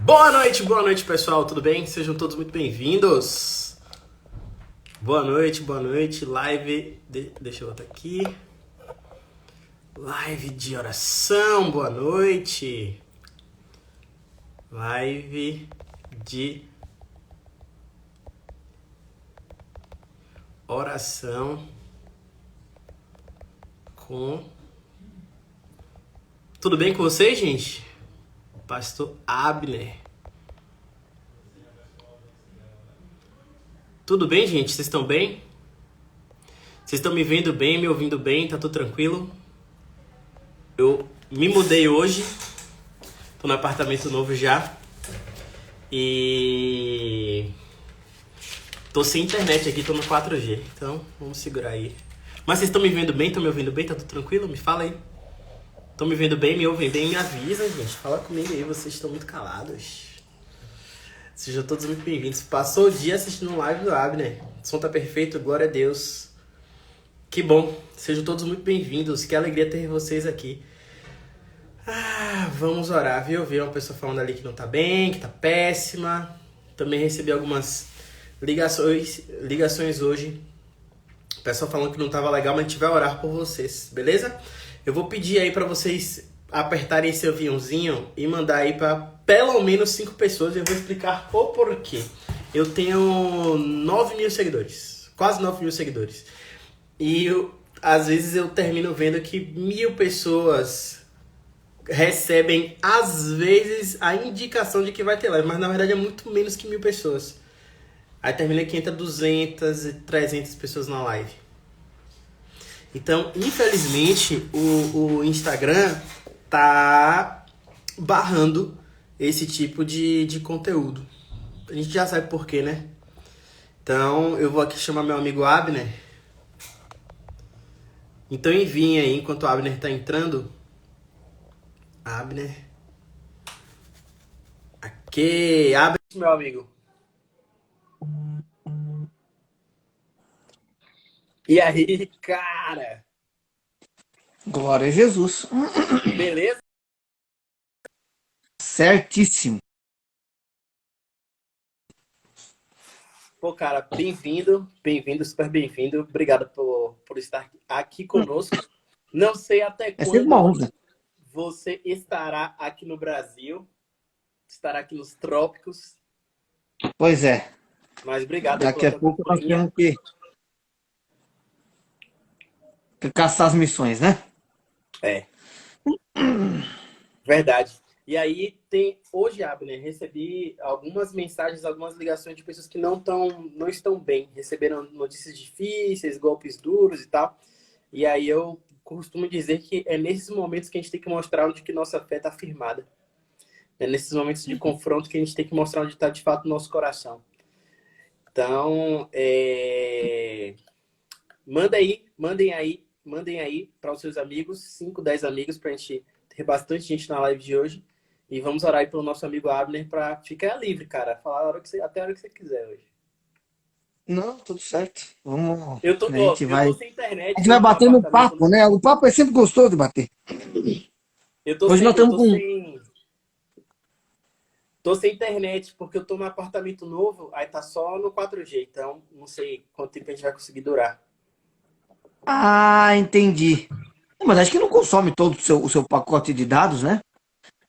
Boa noite pessoal, tudo bem? Sejam todos muito bem-vindos. Boa noite, live, deixa eu botar aqui, live de oração, boa noite, live de oração com... Tudo bem com vocês, gente? Pastor Abner. Tudo bem, gente? Vocês estão bem? Vocês estão me vendo bem, me ouvindo bem? Tá tudo tranquilo? Eu me mudei hoje. Tô no apartamento novo já. E... tô sem internet aqui, tô no 4G. Então, vamos segurar aí. Mas vocês estão me vendo bem? Estão me ouvindo bem? Tá tudo tranquilo? Me fala aí. Estão me vendo bem, me ouvem bem? Me avisa, gente. Fala comigo aí, vocês estão muito calados. Sejam todos muito bem-vindos. Passou o dia assistindo um live do Abner. O som tá perfeito, glória a Deus. Que bom. Sejam todos muito bem-vindos. Que alegria ter vocês aqui. Vamos orar, viu? Vi uma pessoa falando ali que não tá bem, que tá péssima. Também recebi algumas ligações hoje. O pessoal falando que não tava legal, mas a gente vai orar por vocês, beleza? Eu vou pedir aí pra vocês apertarem esse aviãozinho e mandar aí pra pelo menos 5 pessoas. E eu vou explicar o porquê. Eu tenho 9 mil seguidores, quase 9 mil seguidores. E às vezes eu termino vendo que 1.000 pessoas recebem, às vezes, a indicação de que vai ter live. Mas na verdade é muito menos que 1.000 pessoas. Aí termina que entra 200 e 300 pessoas na live. Então, infelizmente, o Instagram tá barrando esse tipo de conteúdo. A gente já sabe por quê, né? Então, eu vou aqui chamar meu amigo Abner. Então, enviem aí, enquanto o Abner tá entrando. Abner. Aqui, Abner, meu amigo. E aí, cara? Glória a Jesus. Beleza? Certíssimo. Pô, cara, bem-vindo, super bem-vindo. Obrigado por estar aqui conosco. Não sei até É sempre uma quando honra. você estará aqui no Brasil, estará aqui nos trópicos, Pois é. mas obrigado aí Daqui pela a tua pouco nós companhia. temos que caçar as missões, né? É, verdade. E aí tem hoje, Abner, recebi algumas mensagens, algumas ligações de pessoas que não estão bem, receberam notícias difíceis, golpes duros e tal. E aí eu costumo dizer que é nesses momentos que a gente tem que mostrar onde que nossa fé está firmada. É nesses momentos de confronto que a gente tem que mostrar onde está de fato o nosso coração. Então, mandem aí para os seus amigos, 5, 10 amigos, para a gente ter bastante gente na live de hoje. E vamos orar aí pelo nosso amigo Abner para ficar livre, cara. Falar até a hora que você quiser hoje. Não, tudo certo. Vamos. A Ó, gente eu vai. tô sem A internet gente vai hoje no batendo apartamento. papo, né? O papo é sempre gostoso de bater. Hoje nós Eu estamos tô com. sem, tô sem internet porque eu tô num apartamento novo, aí tá só no 4G, então não sei quanto tempo a gente vai conseguir durar. Ah, entendi. Mas acho que não consome todo o seu pacote de dados, né?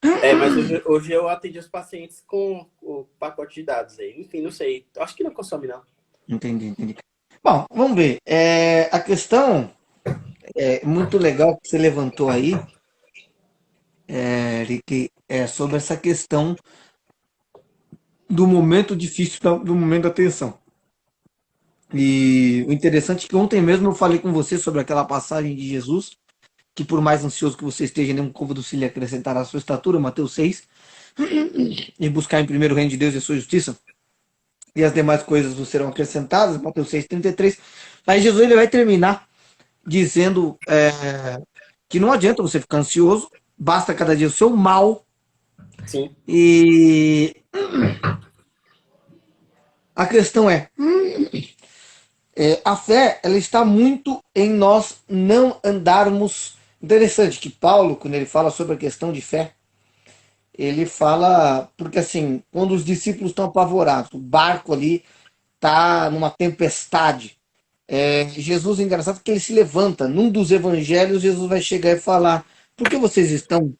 Mas hoje eu atendi os pacientes com o pacote de dados aí. Enfim, não sei. Acho que não consome, não. Entendi. Bom, vamos ver. A questão é muito legal que você levantou aí, Eric, é sobre essa questão do momento difícil, do momento da tensão. E o interessante é que ontem mesmo eu falei com você sobre aquela passagem de Jesus, que por mais ansioso que você esteja, nenhum côvado se lhe acrescentará a sua estatura, Mateus 6, e buscar em primeiro o reino de Deus e a sua justiça, e as demais coisas vos serão acrescentadas, Mateus 6,33. Aí Jesus ele vai terminar dizendo que não adianta você ficar ansioso, basta cada dia o seu mal, Sim. e a questão a fé ela está muito em nós não andarmos. Interessante que Paulo, quando ele fala sobre a questão de fé, ele fala, porque assim, quando os discípulos estão apavorados, o barco ali está numa tempestade. Jesus é engraçado que ele se levanta. Num dos evangelhos, Jesus vai chegar e falar: por que vocês estão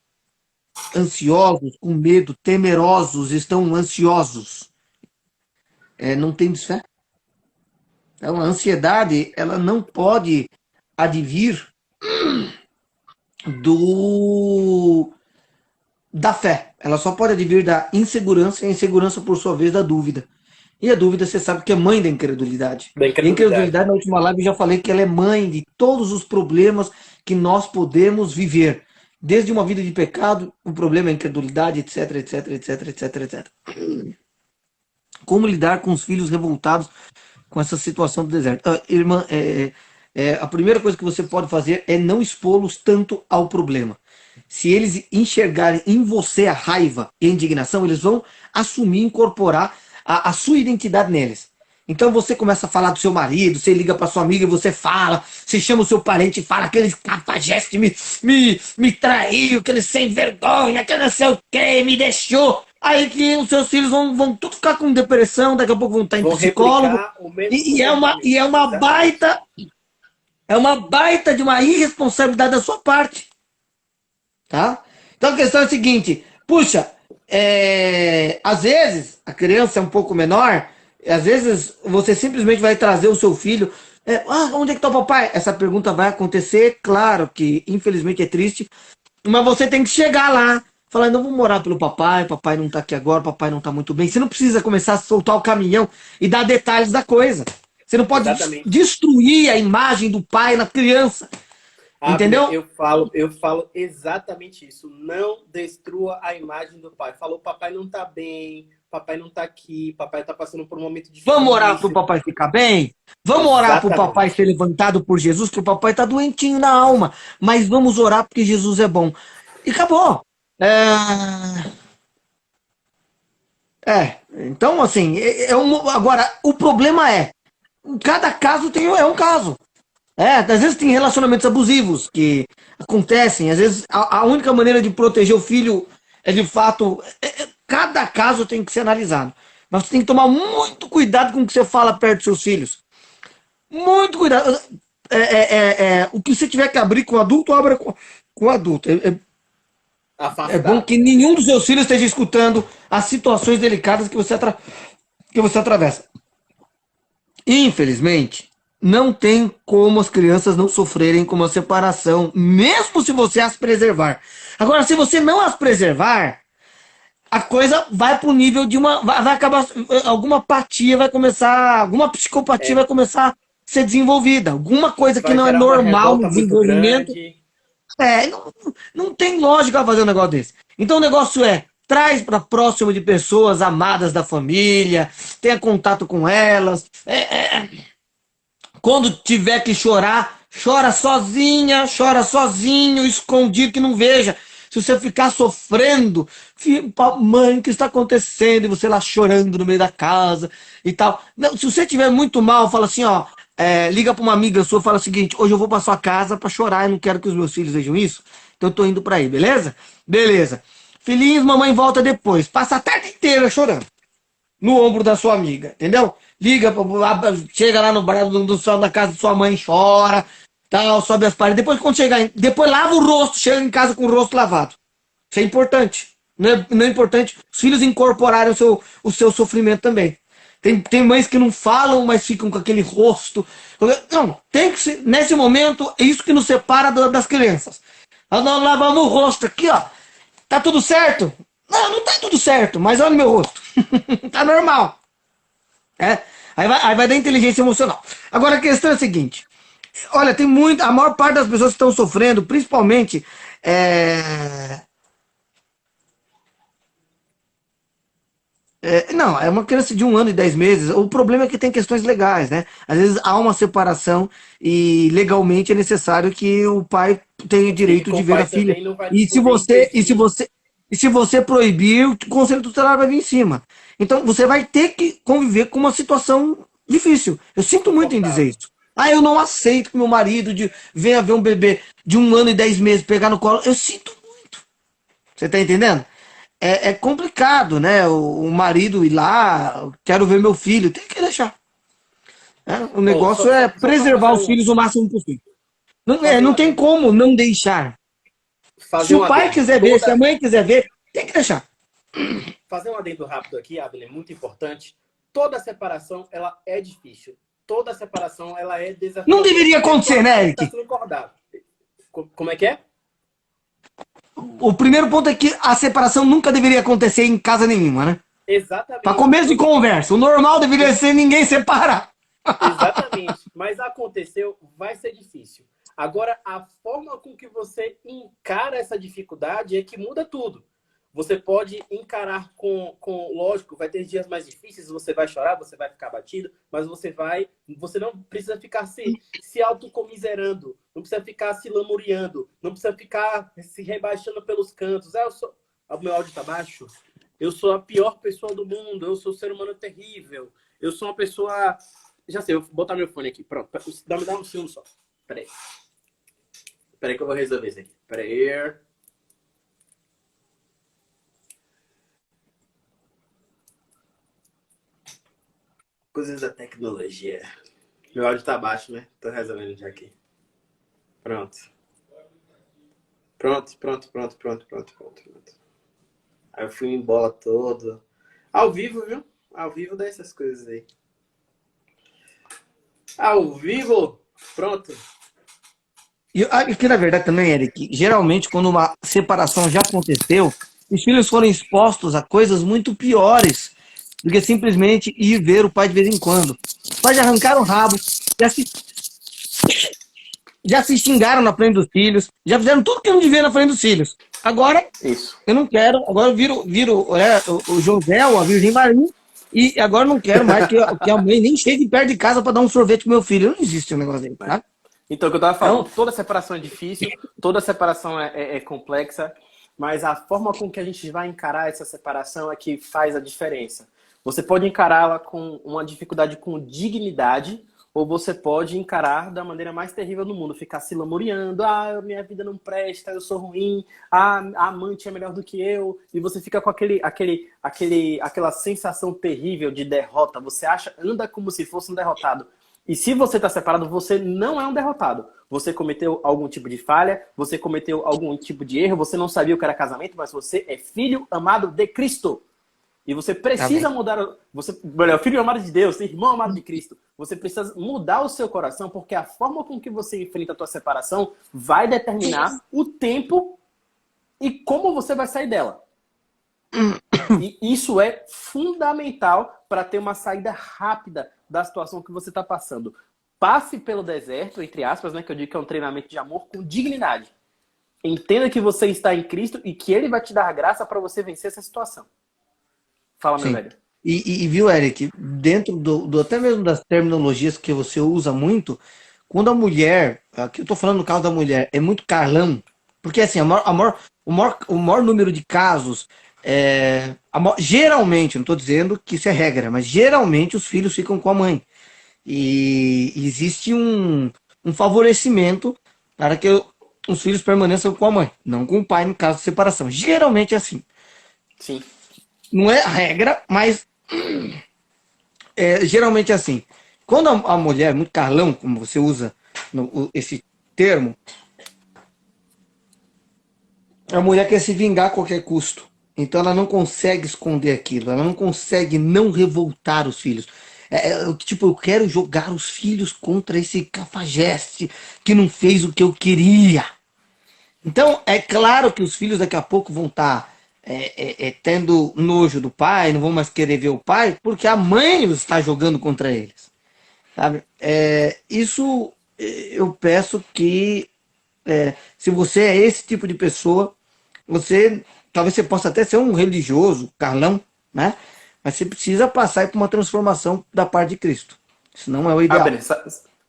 ansiosos, com medo, temerosos, estão ansiosos? Não tem fé? Então, a ansiedade, ela não pode advir do da fé. Ela só pode advir da insegurança, e a insegurança, por sua vez, da dúvida. E a dúvida, você sabe que é mãe da incredulidade. Da E a incredulidade. incredulidade, na última live, eu já falei que ela é mãe de todos os problemas que nós podemos viver. Desde uma vida de pecado, o problema é a incredulidade, etc, etc, etc, etc, etc. Como lidar com os filhos revoltados com essa situação do deserto? Irmã, a primeira coisa que você pode fazer é não expô-los tanto ao problema. Se eles enxergarem em você a raiva e a indignação, eles vão assumir, incorporar a sua identidade neles. Então você começa a falar do seu marido, você liga para sua amiga e você fala, você chama o seu parente e fala, aquele cafajeste me traiu, aquele sem vergonha, aquele não sei o que, me deixou. Aí que os seus filhos vão tudo ficar com depressão, daqui a pouco vão estar em Vão psicólogo, replicar o mesmo e comportamento. é uma Exatamente. baita, é uma baita de uma irresponsabilidade da sua parte. Tá? Então a questão é a seguinte, puxa, às vezes a criança é um pouco menor, às vezes você simplesmente vai trazer o seu filho, onde é que está o papai? Essa pergunta vai acontecer, claro que infelizmente é triste, mas você tem que chegar lá, falar, não vou morar pelo papai, papai não está aqui agora, papai não está muito bem. Você não precisa começar a soltar o caminhão e dar detalhes da coisa. Você não pode Exatamente. destruir a imagem do pai na criança, Abner, entendeu? eu falo exatamente isso. Não destrua a imagem do pai. Falou, papai não tá bem, papai não tá aqui, papai tá passando por um momento Vamos orar para o difícil. papai ficar bem? Vamos orar para o papai Exatamente. ser levantado por Jesus, que o papai está doentinho na alma. Mas vamos orar porque Jesus é bom. E acabou. Então assim, agora o problema cada caso é um caso. Às vezes tem relacionamentos abusivos que acontecem, às vezes a única maneira de proteger o filho é de fato. Cada caso tem que ser analisado. Mas você tem que tomar muito cuidado com o que você fala perto dos seus filhos. Muito cuidado. O que você tiver que abrir com adulto, abra com adulto. É bom Afastado. que nenhum dos seus filhos esteja escutando as situações delicadas que você atravessa. Infelizmente, não tem como as crianças não sofrerem com uma separação, mesmo se você as preservar. Agora, se você não as preservar, a coisa vai para o nível de uma. Vai acabar. Alguma apatia vai começar. Alguma psicopatia É, vai começar a ser desenvolvida. Alguma coisa que vai não é gerar uma normal no revolta muito desenvolvimento. grande. Não tem lógica fazer um negócio desse. Então o negócio traz para próximo de pessoas amadas da família, tenha contato com elas. Quando tiver que chorar, chora sozinha, chora sozinho, escondido que não veja. Se você ficar sofrendo, mãe, o que está acontecendo? E você lá chorando no meio da casa e tal. Não, se você estiver muito mal, fala assim, ó, liga para uma amiga sua, fala o seguinte, hoje eu vou para sua casa para chorar, eu não quero que os meus filhos vejam isso, então eu tô indo para aí, beleza? Beleza. Filhinhos, mamãe volta depois. Passa a tarde inteira chorando no ombro da sua amiga, entendeu? Liga, chega lá no braço do sol da casa da sua mãe, chora, tal, sobe as paredes. Depois quando chegar, depois lava o rosto, chega em casa com o rosto lavado. Isso é importante. Não é importante os filhos incorporarem o seu sofrimento também. Tem mães que não falam, mas ficam com aquele rosto. Não, tem que ser, nesse momento, é isso que nos separa das crianças. Nós lavamos o rosto aqui, ó. Tá tudo certo? Não, não tá tudo certo, mas olha o meu rosto. Tá normal. Aí vai da inteligência emocional. Agora a questão é a seguinte: olha, tem muito. A maior parte das pessoas que estão sofrendo, principalmente. Não, é uma criança de 1 ano e 10 meses. O problema é que tem questões legais, né? Às vezes há uma separação e legalmente é necessário que o pai tenha o direito Fica, de o ver a pai filha. também não vai E se poder você, e se impedir. você, e se você proibir, o conselho tutelar vai vir em cima. Então você vai ter que conviver com uma situação difícil. Eu sinto muito em dizer Confortável. isso. Eu não aceito que meu marido venha ver um bebê de 1 ano e 10 meses pegar no colo. Eu sinto muito. Você tá entendendo? é complicado, né? O marido ir lá, quero ver meu filho, tem que deixar. Né? O Ó, negócio é só para preservar os filhos o máximo possível. Não, fazer um não tem adendo, como não deixar. Se fazer o um pai adendo. quiser ver, se a mãe quiser ver, tem que deixar. Fazer um adendo rápido aqui, Abner, muito importante. Toda separação, ela é difícil. Toda separação, ela é Não desafiadora, deveria porque acontecer, todo né, mundo está Eric? sendo acordado. Como é que é? O primeiro ponto é que a separação nunca deveria acontecer em casa nenhuma, né? Para Exatamente. começo de conversa, o normal deveria ser ninguém separar. Exatamente. Mas aconteceu, vai ser difícil. Agora, a forma com que você encara essa dificuldade é que muda tudo. Você pode encarar lógico, vai ter dias mais difíceis, você vai chorar, você vai ficar batido, mas você não precisa ficar se autocomiserando, não precisa ficar se lamuriando, não precisa ficar se rebaixando pelos cantos. O meu áudio tá baixo? Eu sou a pior pessoa do mundo, eu sou um ser humano terrível, eu sou uma pessoa. Já sei, eu vou botar meu fone aqui. Pronto, me dá um segundo só. Peraí. Peraí que eu vou resolver isso aqui. Peraí. Coisas da tecnologia. Meu áudio tá baixo, né? Tô resolvendo já aqui. Pronto. Pronto. Aí eu fui em bola todo. Ao vivo, viu? Ao vivo dessas coisas aí. Ao vivo! Pronto. E aqui, na verdade, também, Eric, geralmente, quando uma separação já aconteceu, os filhos foram expostos a coisas muito piores do que simplesmente ir ver o pai de vez em quando. Os pais já arrancaram o rabo, já se, já se xingaram na frente dos filhos, já fizeram tudo que não devia na frente dos filhos. Agora, Isso. eu não quero, agora eu viro o José ou a Virgem Maria, e agora eu não quero mais que a mãe nem chegue perto de casa para dar um sorvete pro meu filho. Não existe um negócio aí, tá? Então, o que eu tava falando, Então, toda separação é difícil, toda separação é complexa, mas a forma com que a gente vai encarar essa separação é que faz a diferença. Você pode encará-la com uma dificuldade com dignidade, ou você pode encarar da maneira mais terrível do mundo, ficar se lamuriando, minha vida não presta, eu sou ruim, a amante é melhor do que eu, e você fica com aquela sensação terrível de derrota, você anda como se fosse um derrotado. E se você está separado, você não é um derrotado. Você cometeu algum tipo de falha, você cometeu algum tipo de erro, você não sabia o que era casamento, mas você é filho amado de Cristo. E você precisa mudar. Você é o filho amado de Deus, irmão amado de Cristo. Você precisa mudar o seu coração, porque a forma com que você enfrenta a tua separação vai determinar o tempo e como você vai sair dela. E isso é fundamental para ter uma saída rápida da situação que você está passando. Passe pelo deserto, entre aspas, né, que eu digo que é um treinamento de amor com dignidade. Entenda que você está em Cristo e que Ele vai te dar graça para você vencer essa situação. Fala, meu sim. velho. E viu, Eric, dentro até mesmo das terminologias que você usa muito, quando a mulher, aqui eu tô falando no caso da mulher, é muito carlão, porque assim, o maior número de casos, geralmente, não estou dizendo que isso é regra, mas geralmente os filhos ficam com a mãe. E existe um favorecimento para que os filhos permaneçam com a mãe, não com o pai no caso de separação. Geralmente é assim. Sim. Não é a regra, mas geralmente é assim. Quando a mulher é muito carlão, como você usa esse termo, a mulher quer se vingar a qualquer custo. Então ela não consegue esconder aquilo, ela não consegue não revoltar os filhos. Tipo, eu quero jogar os filhos contra esse cafajeste que não fez o que eu queria. Então, é claro que os filhos daqui a pouco vão estar tendo nojo do pai, não vão mais querer ver o pai, porque a mãe está jogando contra eles. Sabe? Isso eu peço que, se você é esse tipo de pessoa, talvez você possa até ser um religioso, Carlão, né? Mas você precisa passar por uma transformação da parte de Cristo. Isso não é o ideal. Beni,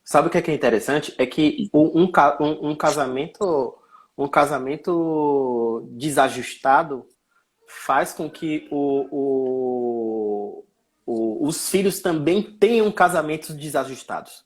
sabe o que é interessante? É que um casamento desajustado faz com que os filhos também tenham casamentos desajustados.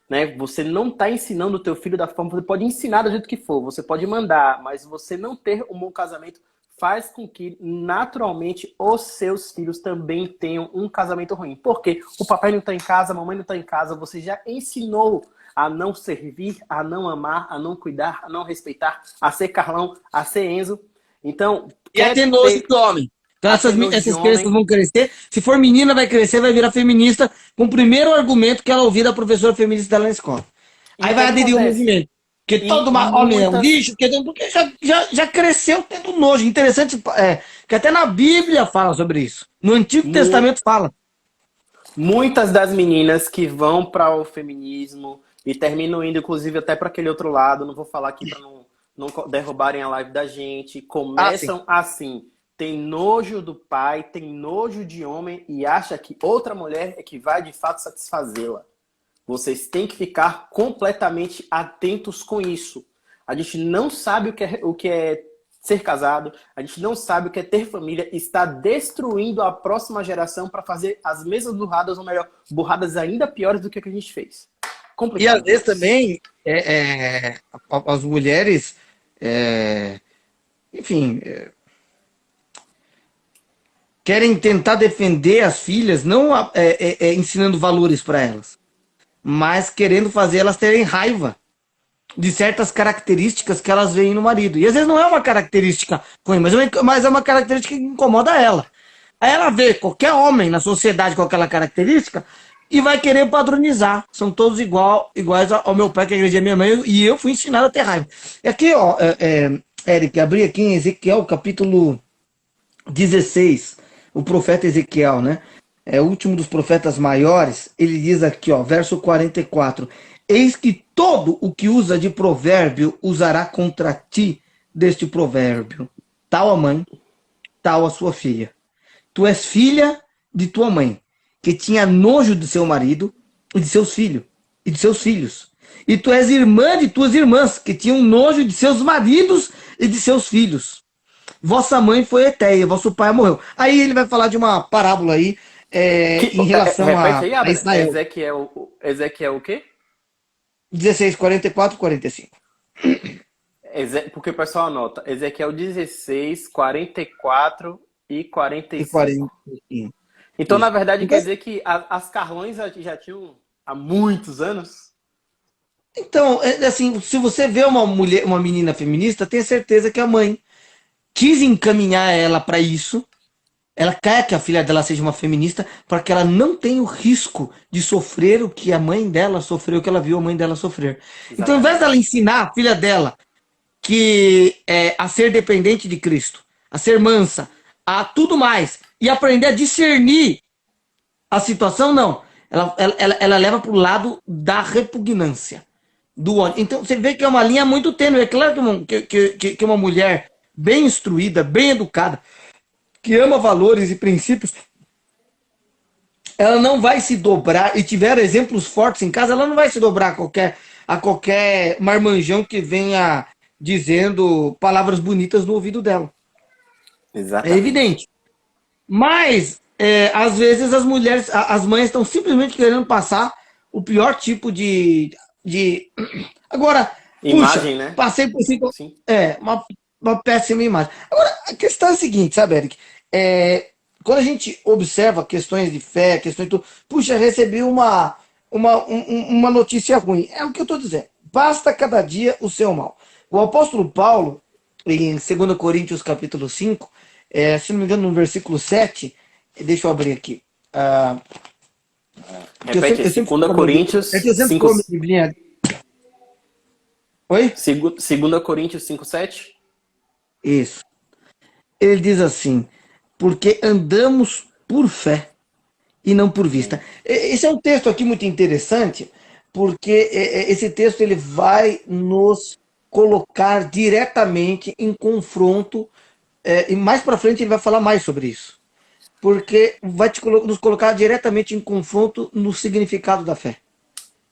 Né? Você não está ensinando o teu filho da forma... Você pode ensinar do jeito que for, você pode mandar, mas você não ter um bom casamento faz com que, naturalmente, os seus filhos também tenham um casamento ruim. Porque o papai não está em casa, a mamãe não está em casa, você já ensinou a não servir, a não amar, a não cuidar, a não respeitar, a ser Carlão, a ser Enzo. Então, E a ter nojo de homem. Então essas crianças vão crescer. Se for menina, vai crescer, vai virar feminista, com o primeiro argumento que ela ouvir da professora feminista dela na escola. Aí vai aderir ao movimento. Porque todo homem é um lixo, porque já cresceu tendo nojo. Interessante que até na Bíblia fala sobre isso. No Antigo Testamento fala. Muitas das meninas que vão para o feminismo e terminam indo, inclusive, até para aquele outro lado, não vou falar aqui para não derrubarem a live da gente, começam assim. Tem nojo do pai, tem nojo de homem e acha que outra mulher é que vai de fato satisfazê-la. Vocês têm que ficar completamente atentos com isso. A gente não sabe o que é ser casado, a gente não sabe o que é ter família, está destruindo a próxima geração para fazer as mesmas burradas, ou melhor, burradas ainda piores do que a gente fez. Complicado. E às vezes também as mulheres, enfim, querem tentar defender as filhas, não ensinando valores para elas, mas querendo fazer elas terem raiva de certas características que elas veem no marido. E às vezes não é uma característica ruim, mas é uma característica que incomoda ela. Aí ela vê qualquer homem na sociedade com aquela característica e vai querer padronizar. São todos iguais ao meu pai, que agrediu a minha mãe, e eu fui ensinado a ter raiva. E aqui, ó, Eric, abri aqui em Ezequiel, capítulo 16, o profeta Ezequiel, né? É o último dos profetas maiores. Ele diz aqui, ó, verso 44: eis que todo o que usa de provérbio usará contra ti deste provérbio. Tal a mãe, tal a sua filha. Tu és filha de tua mãe, que tinha nojo de seu marido e de seus filhos, e de seus filhos. E tu és irmã de tuas irmãs, que tinham nojo de seus maridos e de seus filhos. Vossa mãe foi Eteia, vosso pai morreu. Aí ele vai falar de uma parábola aí, em relação a Israel. Ezequiel o quê? 16, 44, 45. Porque o pessoal anota. Ezequiel 16, 44 e 45. E 45. Então, na verdade, quer dizer que as Carlões já tinham há muitos anos? Então, assim, se você vê uma menina feminista, tenha certeza que a mãe quis encaminhar ela para isso. Ela quer que a filha dela seja uma feminista para que ela não tenha o risco de sofrer o que a mãe dela sofreu, o que ela viu a mãe dela sofrer. Exatamente. Então, ao invés dela ensinar a filha dela a ser dependente de Cristo, a ser mansa, a tudo mais, e aprender a discernir a situação, não. Ela leva para o lado da repugnância, do ódio. Então, você vê que é uma linha muito tênue. É claro que uma mulher bem instruída, bem educada, que ama valores e princípios, ela não vai se dobrar, e tiver exemplos fortes em casa, ela não vai se dobrar a qualquer marmanjão que venha dizendo palavras bonitas no ouvido dela. Exatamente. É evidente. Mas, às vezes, as mães estão simplesmente querendo passar o pior tipo de... Agora, imagem, né? Passei por isso. Uma péssima imagem. Agora, a questão é a seguinte, sabe, Eric? Quando a gente observa questões de fé, questões de tudo, puxa, recebi uma notícia ruim. É o que eu estou dizendo. Basta cada dia o seu mal. O apóstolo Paulo, em 2 Coríntios capítulo 5, se não me engano, no versículo 7, deixa eu abrir aqui. Repete, 2 Coríntios 5... Oi? 2 Coríntios 5, 7? Isso. Ele diz assim: porque andamos por fé e não por vista. Esse é um texto aqui muito interessante, porque esse texto ele vai nos colocar diretamente em confronto, e mais para frente ele vai falar mais sobre isso, porque vai nos colocar diretamente em confronto no significado da fé.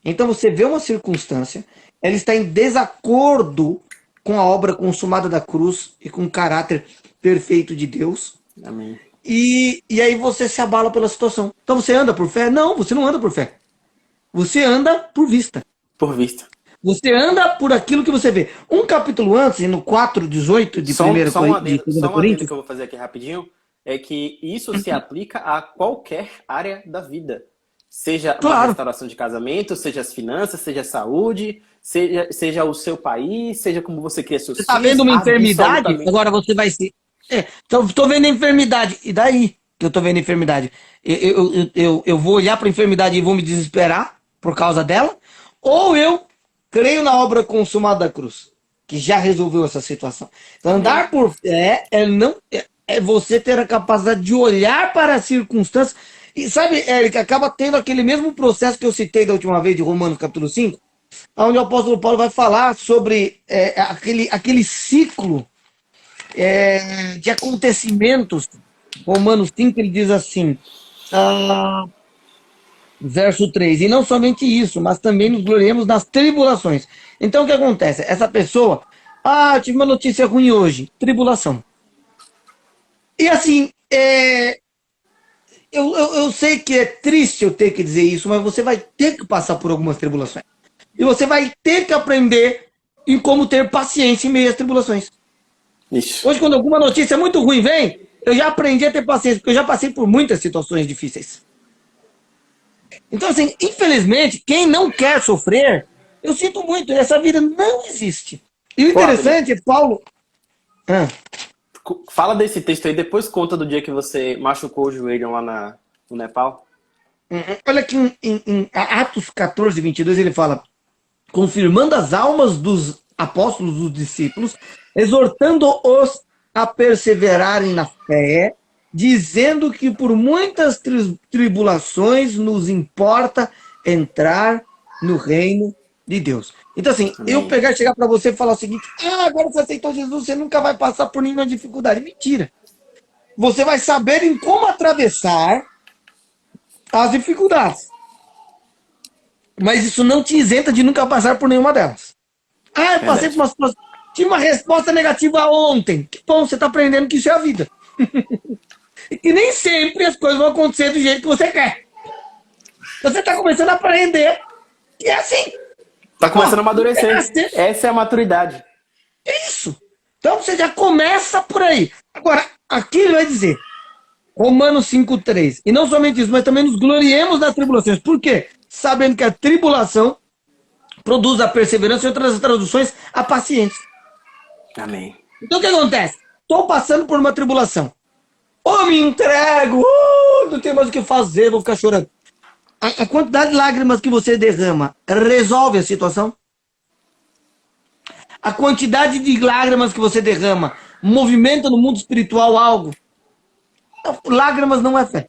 Então você vê uma circunstância, ela está em desacordo com a obra consumada da cruz e com o caráter perfeito de Deus. Amém. E aí você se abala pela situação. Então você anda por fé? Não, você não anda por fé. Você anda por vista. Por vista. Você anda por aquilo que você vê. Um capítulo antes, no 4:18 de primeira Só um de adendo, 2 só um adendo Coríntios, que eu vou fazer aqui rapidinho, é que isso se aplica a qualquer área da vida. Seja uma claro. restauração de casamento, seja as finanças, seja a saúde, seja o seu país, seja como você cria seus Você está filhos, vendo uma enfermidade, absolutamente. agora você vai se. Estou vendo a enfermidade. E daí que eu estou vendo a enfermidade? Eu vou olhar para a enfermidade e vou me desesperar por causa dela? Ou eu creio na obra consumada da cruz, que já resolveu essa situação? Então, Amém. andar por fé é você ter a capacidade de olhar para as circunstâncias. E sabe, Eric, acaba tendo aquele mesmo processo que eu citei da última vez de Romanos capítulo 5, onde o apóstolo Paulo vai falar sobre aquele ciclo de acontecimentos. Romanos 5, ele diz assim, verso 3, e não somente isso, mas também nos gloriamos nas tribulações. Então o que acontece? Essa pessoa, eu tive uma notícia ruim hoje, tribulação. E assim, eu sei que é triste eu ter que dizer isso, mas você vai ter que passar por algumas tribulações. E você vai ter que aprender em como ter paciência em meio às tribulações. Isso. Hoje, quando alguma notícia muito ruim vem, eu já aprendi a ter paciência, porque eu já passei por muitas situações difíceis. Então, assim, infelizmente, quem não quer sofrer, eu sinto muito, essa vida não existe. E o interessante é Paulo. Fala desse texto aí, depois conta do dia que você machucou o joelho lá no Nepal. Olha aqui em Atos 14:22, ele fala: confirmando as almas dos apóstolos, dos discípulos, exortando-os a perseverarem na fé, dizendo que por muitas tribulações nos importa entrar no reino de Deus. Então, assim, eu chegar para você e falar o seguinte: agora você aceitou Jesus, você nunca vai passar por nenhuma dificuldade. Mentira. Você vai saber em como atravessar as dificuldades. Mas isso não te isenta de nunca passar por nenhuma delas. Eu passei por uma situação. Tive uma resposta negativa ontem. Que bom, você está aprendendo que isso é a vida. E que nem sempre as coisas vão acontecer do jeito que você quer. Você está começando a aprender que é assim. Está começando a amadurecer. Essa é a maturidade. Isso. Então você já começa por aí. Agora, aqui ele vai dizer, Romanos 5:3. E não somente isso, mas também nos gloriemos nas tribulações. Por quê? Sabendo que a tribulação produz a perseverança e outras traduções, a paciência. Amém. Então o que acontece? Estou passando por uma tribulação. Me entrego, não tenho mais o que fazer, vou ficar chorando. A quantidade de lágrimas que você derrama resolve a situação? A quantidade de lágrimas que você derrama movimenta no mundo espiritual algo? Lágrimas não é fé.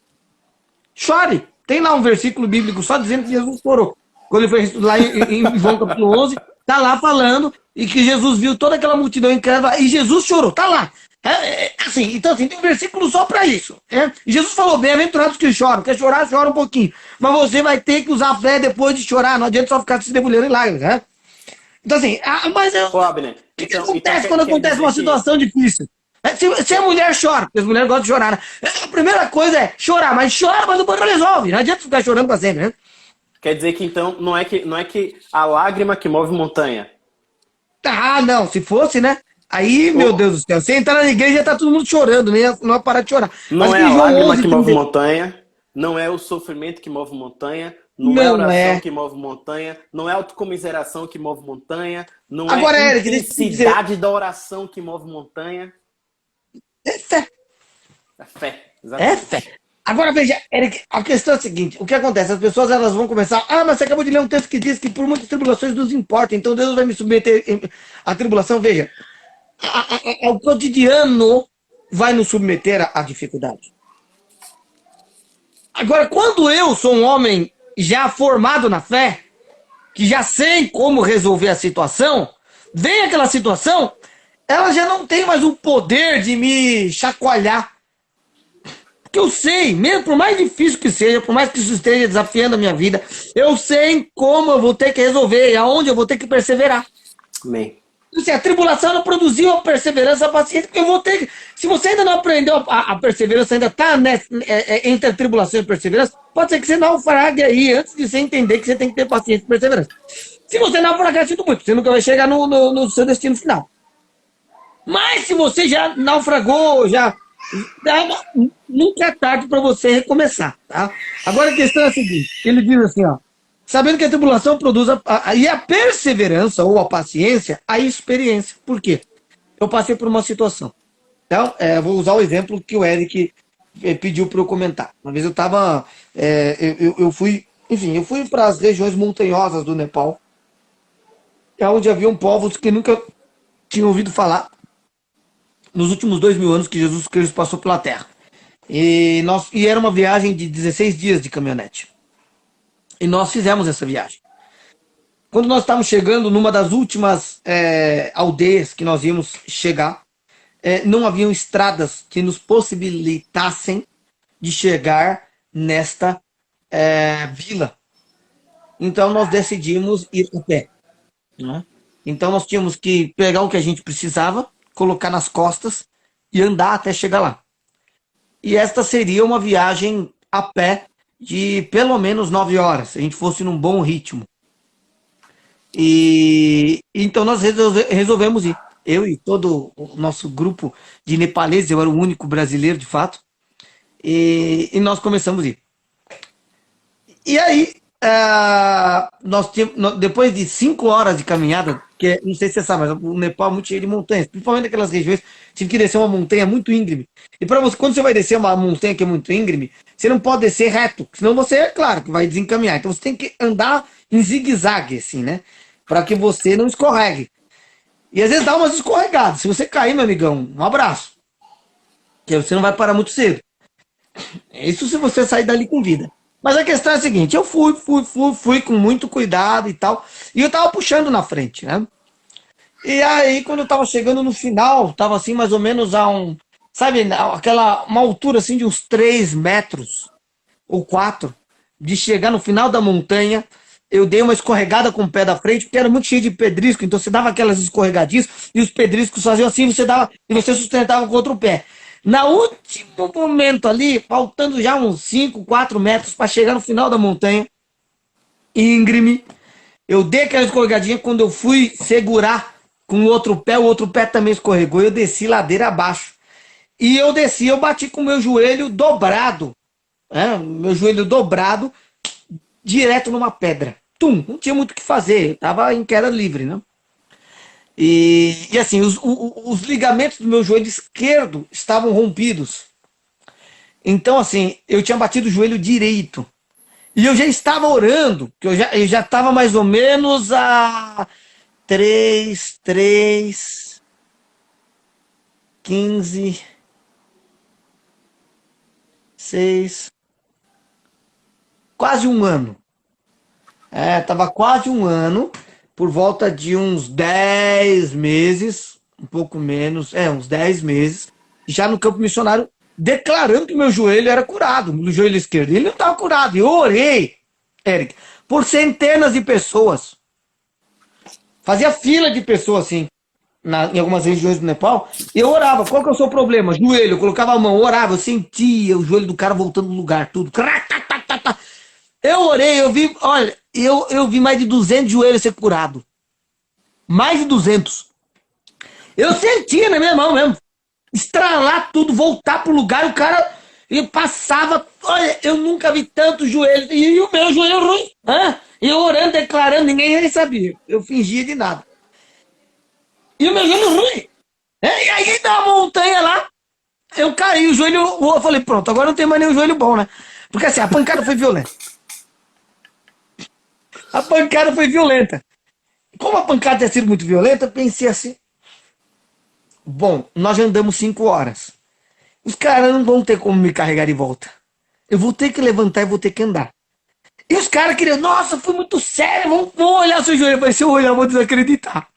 Chore. Tem lá um versículo bíblico só dizendo que Jesus chorou. Quando ele foi lá em João capítulo 11, tá lá falando e que Jesus viu toda aquela multidão incrédula e Jesus chorou. Tá lá. Assim, então, assim, tem um versículo só para isso. E Jesus falou: bem-aventurados que choram. Quer chorar, chora um pouquinho. Mas você vai ter que usar fé depois de chorar. Não adianta só ficar se debulhando em lágrimas. Então, assim, mas Abner, o que acontece quando acontece uma situação difícil? Se a mulher chora, porque as mulheres gostam de chorar, né? A primeira coisa é chorar, mas chora, mas depois não resolve. Não adianta ficar chorando pra sempre, né? Quer dizer que então não é que a lágrima que move montanha. Não, se fosse, né? Aí, meu Deus do céu, você entrar na igreja tá todo mundo chorando, nem não vai parar de chorar. Não é a lágrima que move montanha, não é o sofrimento que move montanha, não é a oração que move montanha, não é a autocomiseração que move montanha, não é a intensidade da oração que move montanha. É fé. É fé, exatamente. É fé. Agora veja, Eric, a questão é a seguinte: o que acontece? As pessoas elas vão começar. Mas você acabou de ler um texto que diz que por muitas tribulações nos importa, então Deus vai me submeter à tribulação. Veja, o cotidiano vai nos submeter à dificuldade. Agora, quando eu sou um homem já formado na fé, que já sei como resolver a situação, vem aquela situação, ela já não tem mais o poder de me chacoalhar. Porque eu sei, mesmo por mais difícil que seja, por mais que isso esteja desafiando a minha vida, eu sei como eu vou ter que resolver e aonde eu vou ter que perseverar. Amém. Se a tribulação não produziu a perseverança, a paciência, porque eu vou ter que... Se você ainda não aprendeu a perseverança, ainda está entre a tribulação e a perseverança, pode ser que você naufrague aí antes de você entender que você tem que ter paciência e perseverança. Se você naufragar, sinto muito, você nunca vai chegar no seu destino final. Mas se você já naufragou, nunca é tarde para você recomeçar, tá? Agora a questão é a seguinte, ele diz assim, ó, sabendo que a tribulação produz e a perseverança ou a paciência, a experiência. Por quê? Eu passei por uma situação. Então, vou usar o exemplo que o Eric pediu para eu comentar. Uma vez eu estava, eu fui, enfim, eu fui para as regiões montanhosas do Nepal, onde haviam povos que nunca tinham ouvido falar nos últimos 2000 anos que Jesus Cristo passou pela Terra. E era uma viagem de 16 dias de caminhonete. E nós fizemos essa viagem. Quando nós estávamos chegando numa das últimas aldeias que nós íamos chegar, não haviam estradas que nos possibilitassem de chegar nesta vila. Então nós decidimos ir a pé, né? Então nós tínhamos que pegar o que a gente precisava, colocar nas costas e andar até chegar lá. E esta seria uma viagem a pé de pelo menos 9 horas, se a gente fosse num bom ritmo. E então nós resolvemos ir. Eu e todo o nosso grupo de nepaleses, eu era o único brasileiro de fato, e nós começamos a ir. E aí, depois de 5 horas de caminhada, que não sei se você sabe, mas o Nepal é muito cheio de montanhas, principalmente naquelas regiões, tive que descer uma montanha muito íngreme. E para você, quando você vai descer uma montanha que é muito íngreme, você não pode descer reto, senão você, é claro, que vai desencaminhar. Então você tem que andar em zigue-zague, assim, né? Para que você não escorregue. E às vezes dá umas escorregadas. Se você cair, meu amigão, um abraço. Que você não vai parar muito cedo. Isso se você sair dali com vida. Mas a questão é a seguinte, eu fui com muito cuidado e tal, e eu tava puxando na frente, né? E aí, quando eu tava chegando no final, tava assim mais ou menos sabe, uma altura assim de uns 3 metros, ou 4, de chegar no final da montanha, eu dei uma escorregada com o pé da frente, porque era muito cheio de pedrisco, então você dava aquelas escorregadias, e os pedriscos faziam assim, e você sustentava com o outro pé. Na último momento ali, faltando já uns 5, 4 metros para chegar no final da montanha, íngreme, eu dei aquela escorregadinha, quando eu fui segurar com o outro pé também escorregou, e eu desci ladeira abaixo. E eu desci, eu bati com o meu joelho dobrado, meu joelho dobrado, direto numa pedra. Tum, não tinha muito o que fazer, estava em queda livre, né? E assim, os ligamentos do meu joelho esquerdo estavam rompidos. Então, assim, eu tinha batido o joelho direito. E eu já estava orando, que eu já estava mais ou menos a 15, 6, quase um ano. Tava quase um ano, por volta de uns 10 meses, um pouco menos, uns 10 meses, já no campo missionário, declarando que meu joelho era curado, meu joelho esquerdo. Ele não estava curado. Eu orei, Eric, por centenas de pessoas. Fazia fila de pessoas, assim, em algumas regiões do Nepal. E eu orava. Qual que é o seu problema? Joelho. Eu colocava a mão, orava, eu sentia o joelho do cara voltando no lugar, tudo. Eu orei, eu vi, olha, eu vi mais de 200 joelhos ser curado. Mais de 200. Eu sentia na minha mão mesmo. Estralar tudo, voltar pro lugar, o cara ele passava. Olha, eu nunca vi tanto joelho. E o meu joelho ruim. E eu orando, declarando, ninguém nem sabia. Eu fingia de nada. E o meu joelho ruim. E aí da montanha lá, eu caí, o joelho. Eu falei, pronto, agora não tem mais nenhum joelho bom, né? Porque assim, a pancada foi violenta. A pancada foi violenta. Como a pancada tinha sido muito violenta, eu pensei assim: bom, nós já andamos 5 horas. Os caras não vão ter como me carregar de volta. Eu vou ter que levantar e vou ter que andar. E os caras queriam, nossa, foi muito sério, vamos olhar seu joelho. Mas se eu olhar, eu vou desacreditar.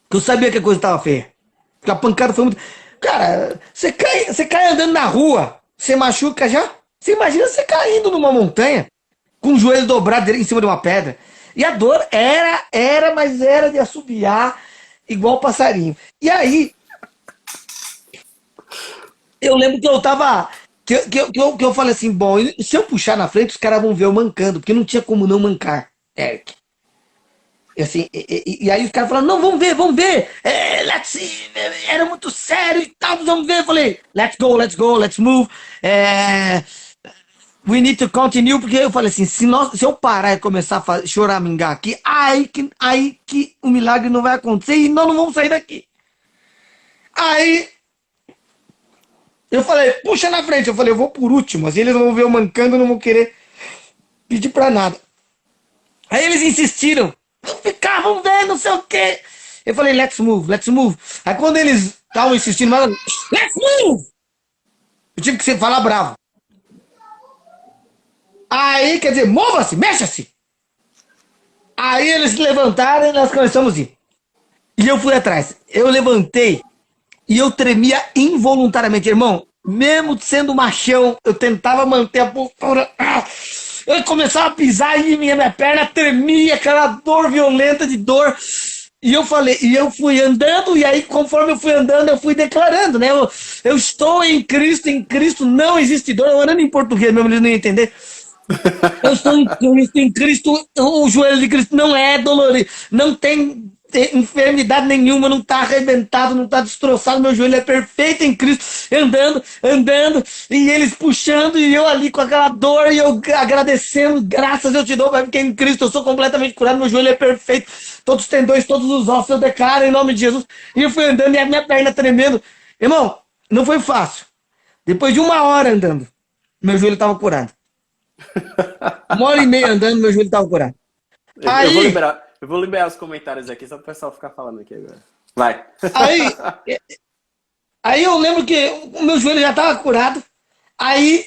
Porque eu sabia que a coisa estava feia. Porque a pancada foi muito. Cara, você cai andando na rua, você machuca já? Você imagina você caindo numa montanha, com o joelho dobrado em cima de uma pedra. E a dor mas era de assobiar igual passarinho. E aí, eu lembro que eu tava. Que eu falei assim, bom, se eu puxar na frente, os caras vão ver eu mancando, porque não tinha como não mancar, Eric. Assim, e aí os caras falaram, não, vamos ver, let's see, era muito sério e tal, vamos ver. Eu falei, let's go, let's move, we need to continue, porque eu falei assim, se eu parar e começar a choramingar aqui, aí que o milagre não vai acontecer e nós não vamos sair daqui. Aí eu falei, puxa na frente, eu falei, eu vou por último, assim eles vão ver eu mancando, não vão querer pedir pra nada. Aí eles insistiram, vamos ficar, vamos ver, não sei o quê. Eu falei, let's move, let's move. Aí quando eles estavam insistindo, let's move! Eu tive que falar bravo. Aí, quer dizer, mova-se, mexa-se. Aí eles se levantaram e nós começamos a ir. E eu fui atrás. Eu levantei e eu tremia involuntariamente, irmão. Mesmo sendo machão, eu tentava manter a postura. Eu começava a pisar e minha perna tremia, aquela dor violenta de dor. E eu falei, e eu fui andando, e aí conforme eu fui andando, eu fui declarando, né? Eu estou em Cristo não existe dor. Eu andando em português mesmo, eles não iam entender. Eu estou em Cristo, o joelho de Cristo não é dolorido, não tem enfermidade nenhuma, não está arrebentado, não está destroçado, meu joelho é perfeito em Cristo, andando, e eles puxando, e eu ali com aquela dor, e eu agradecendo, graças eu te dou, porque em Cristo eu sou completamente curado, meu joelho é perfeito, todos os tendões, todos os ossos, eu declaro em nome de Jesus, e eu fui andando, e a minha perna tremendo, irmão, não foi fácil, depois de 1 hora andando, meu joelho estava curado. 1 hora e meia andando, meu joelho tava curado. Eu vou liberar os comentários aqui, só para o pessoal ficar falando aqui agora. Vai. Aí, aí eu lembro que o meu joelho já tava curado. Aí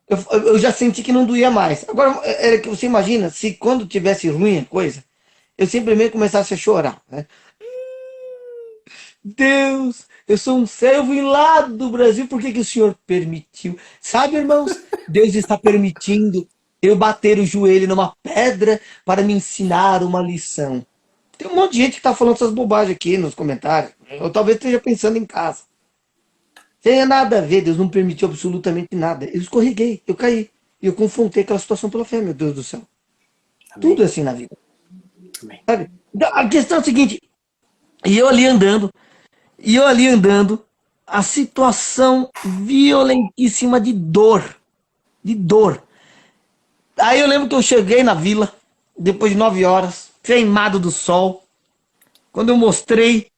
eu já senti que não doía mais. Agora, era que você imagina, se quando tivesse ruim a coisa, eu simplesmente começasse a chorar, né? Deus, eu sou um servo lá do Brasil, por que que o Senhor permitiu? Sabe, irmãos, Deus está permitindo eu bater o joelho numa pedra para me ensinar uma lição. Tem um monte de gente que está falando essas bobagens aqui nos comentários. Eu talvez esteja pensando em casa. Não tem nada a ver, Deus não permitiu absolutamente nada. Eu escorreguei, eu caí. E eu confrontei aquela situação pela fé, meu Deus do céu. Amém. Tudo assim na vida. Amém. Sabe? Então, a questão é a seguinte, e eu ali andando, a situação violentíssima de dor. De dor. Aí eu lembro que eu cheguei na vila, depois de 9 horas, queimado do sol. Quando eu mostrei,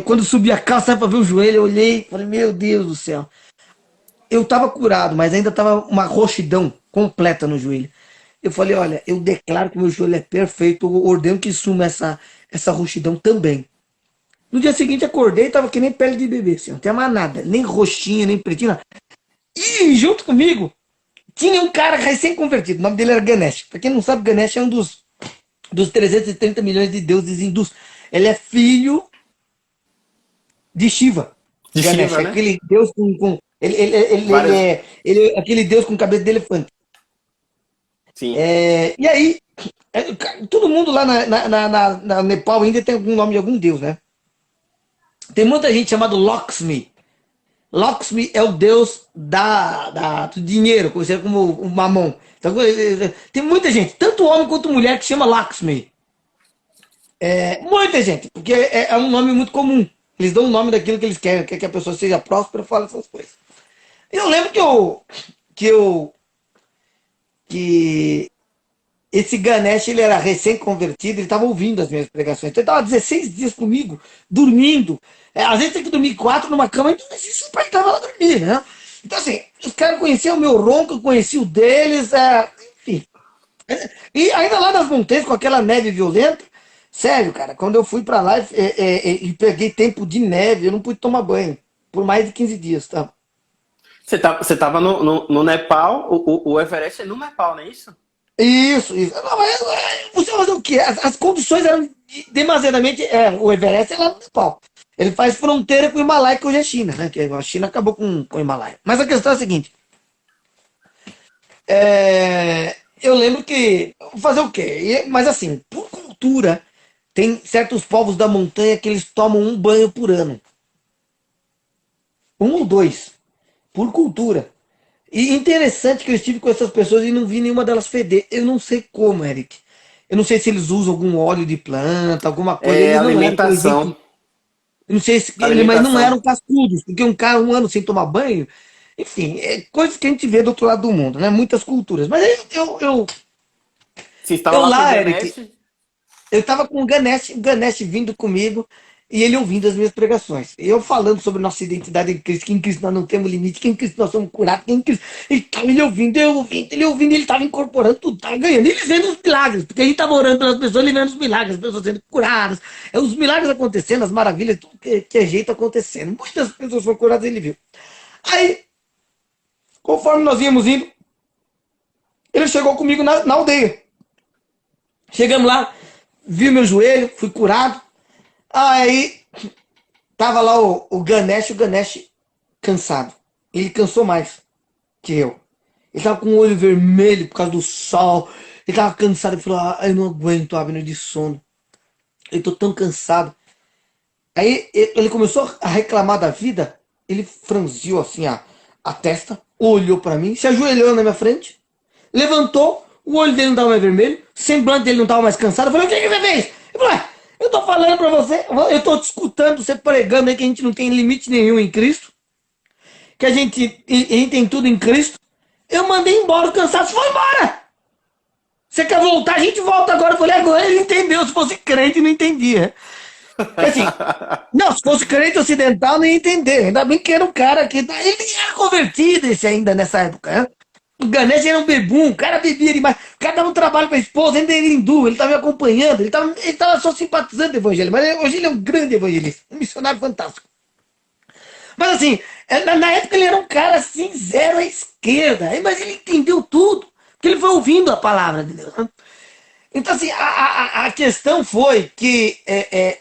quando eu subi a calça para ver o joelho, eu olhei, falei, meu Deus do céu. Eu estava curado, mas ainda estava uma roxidão completa no joelho. Eu falei, olha, eu declaro que meu joelho é perfeito, eu ordeno que suma essa roxidão também. No dia seguinte acordei, tava que nem pele de bebê, assim, não tinha mais nada, nem roxinha, nem pretinho, nada. E junto comigo tinha um cara recém-convertido, o nome dele era Ganesh. Pra quem não sabe, Ganesh é um dos 330 milhões de deuses hindus. Ele é filho de Shiva. De Ganesh, Shiva, né? aquele deus com ele é aquele deus com cabeça de elefante. Sim. E aí, todo mundo lá na Nepal ainda tem algum nome de algum deus, né? Tem muita gente chamada Lakshmi. Lakshmi é o deus do dinheiro, conhecido como o Mamon. Então, tem muita gente, tanto homem quanto mulher, que chama Lakshmi. Muita gente, porque é um nome muito comum. Eles dão o nome daquilo que eles querem, quer que a pessoa seja próspera, fala essas coisas. E eu lembro que esse Ganesh, ele era recém-convertido, ele estava ouvindo as minhas pregações. Então ele estava 16 dias comigo, dormindo. Às vezes tem que dormir 4 numa cama, então isso para ele estava lá dormindo, né? Então assim, os caras conheciam o meu ronco, eu conheci o deles, enfim. E ainda lá nas montanhas, com aquela neve violenta, sério, cara, quando eu fui para lá e peguei tempo de neve, eu não pude tomar banho por mais de 15 dias, tá? Você tava no Nepal, o Everest é no Nepal, não é isso? Isso. Não, mas, você vai fazer o quê? As condições eram demasiadamente. O Everest é lá no Nepal. Ele faz fronteira com o Himalaia, que hoje é China, né? Que a China acabou com o Himalaia. Mas a questão é a seguinte. Eu lembro que. Fazer o quê? Mas assim, por cultura, tem certos povos da montanha que eles tomam um banho por ano. Um ou dois. Por cultura. E interessante que eu estive com essas pessoas e não vi nenhuma delas feder. Eu não sei como, Eric. Eu não sei se eles usam algum óleo de planta, alguma coisa. É Eles não eram, por exemplo, alimentação. eu não sei se mas não Alimentação. eram cascudos, porque um cara um ano sem tomar banho, enfim, é coisas que a gente vê do outro lado do mundo, né? Muitas culturas. Mas aí Você estava eu lá com o lá, Eric, Ganesh? eu tava com o Ganesh vindo comigo e ele ouvindo as minhas pregações. E eu falando sobre nossa identidade em Cristo, que em Cristo nós não temos limite, que em Cristo nós somos curados, que em Cristo. E tava ele ouvindo, ele estava incorporando tudo, tava ganhando. Ele vendo os milagres, porque a gente tava orando pelas pessoas, ele vendo os milagres, as pessoas sendo curadas, os milagres acontecendo, as maravilhas, tudo que é jeito acontecendo. Muitas pessoas foram curadas, ele viu. Aí, conforme nós íamos indo, ele chegou comigo na aldeia. Chegamos lá, vi meu joelho, fui curado. Aí tava lá o Ganesh cansado. Ele cansou mais que eu. Ele tava com o olho vermelho por causa do sol. Ele tava cansado. Ele falou: ah, eu não aguento, Abner, de sono. Eu tô tão cansado. Aí ele começou a reclamar da vida. Ele franziu assim a testa, olhou pra mim, se ajoelhou na minha frente, levantou, o olho dele não tava mais vermelho, o semblante dele não tava mais cansado. Eu falei: o que você fez? Ele falou: "Ué, eu tô falando pra você, eu tô te escutando você pregando aí que a gente não tem limite nenhum em Cristo, que a gente tem tudo em Cristo. Eu mandei embora o cansaço, foi embora. Você quer voltar? A gente volta agora. Eu falei: agora ele entendeu. Se fosse crente, não entendia. Porque assim, não, se fosse crente ocidental, não ia entender. Ainda bem que era um cara que. Ele nem era convertido esse ainda nessa época. Né? O Ganesh era um bebum, o cara bebia demais. O cara dava um trabalho pra esposa, ainda era hindu, ele tava me acompanhando, ele tava só simpatizando do evangelho. Mas hoje ele é um grande evangelista, um missionário fantástico. Mas assim, na época ele era um cara assim, zero à esquerda. Mas ele entendeu tudo, porque ele foi ouvindo a palavra de Deus. Né? Então, assim, a questão foi que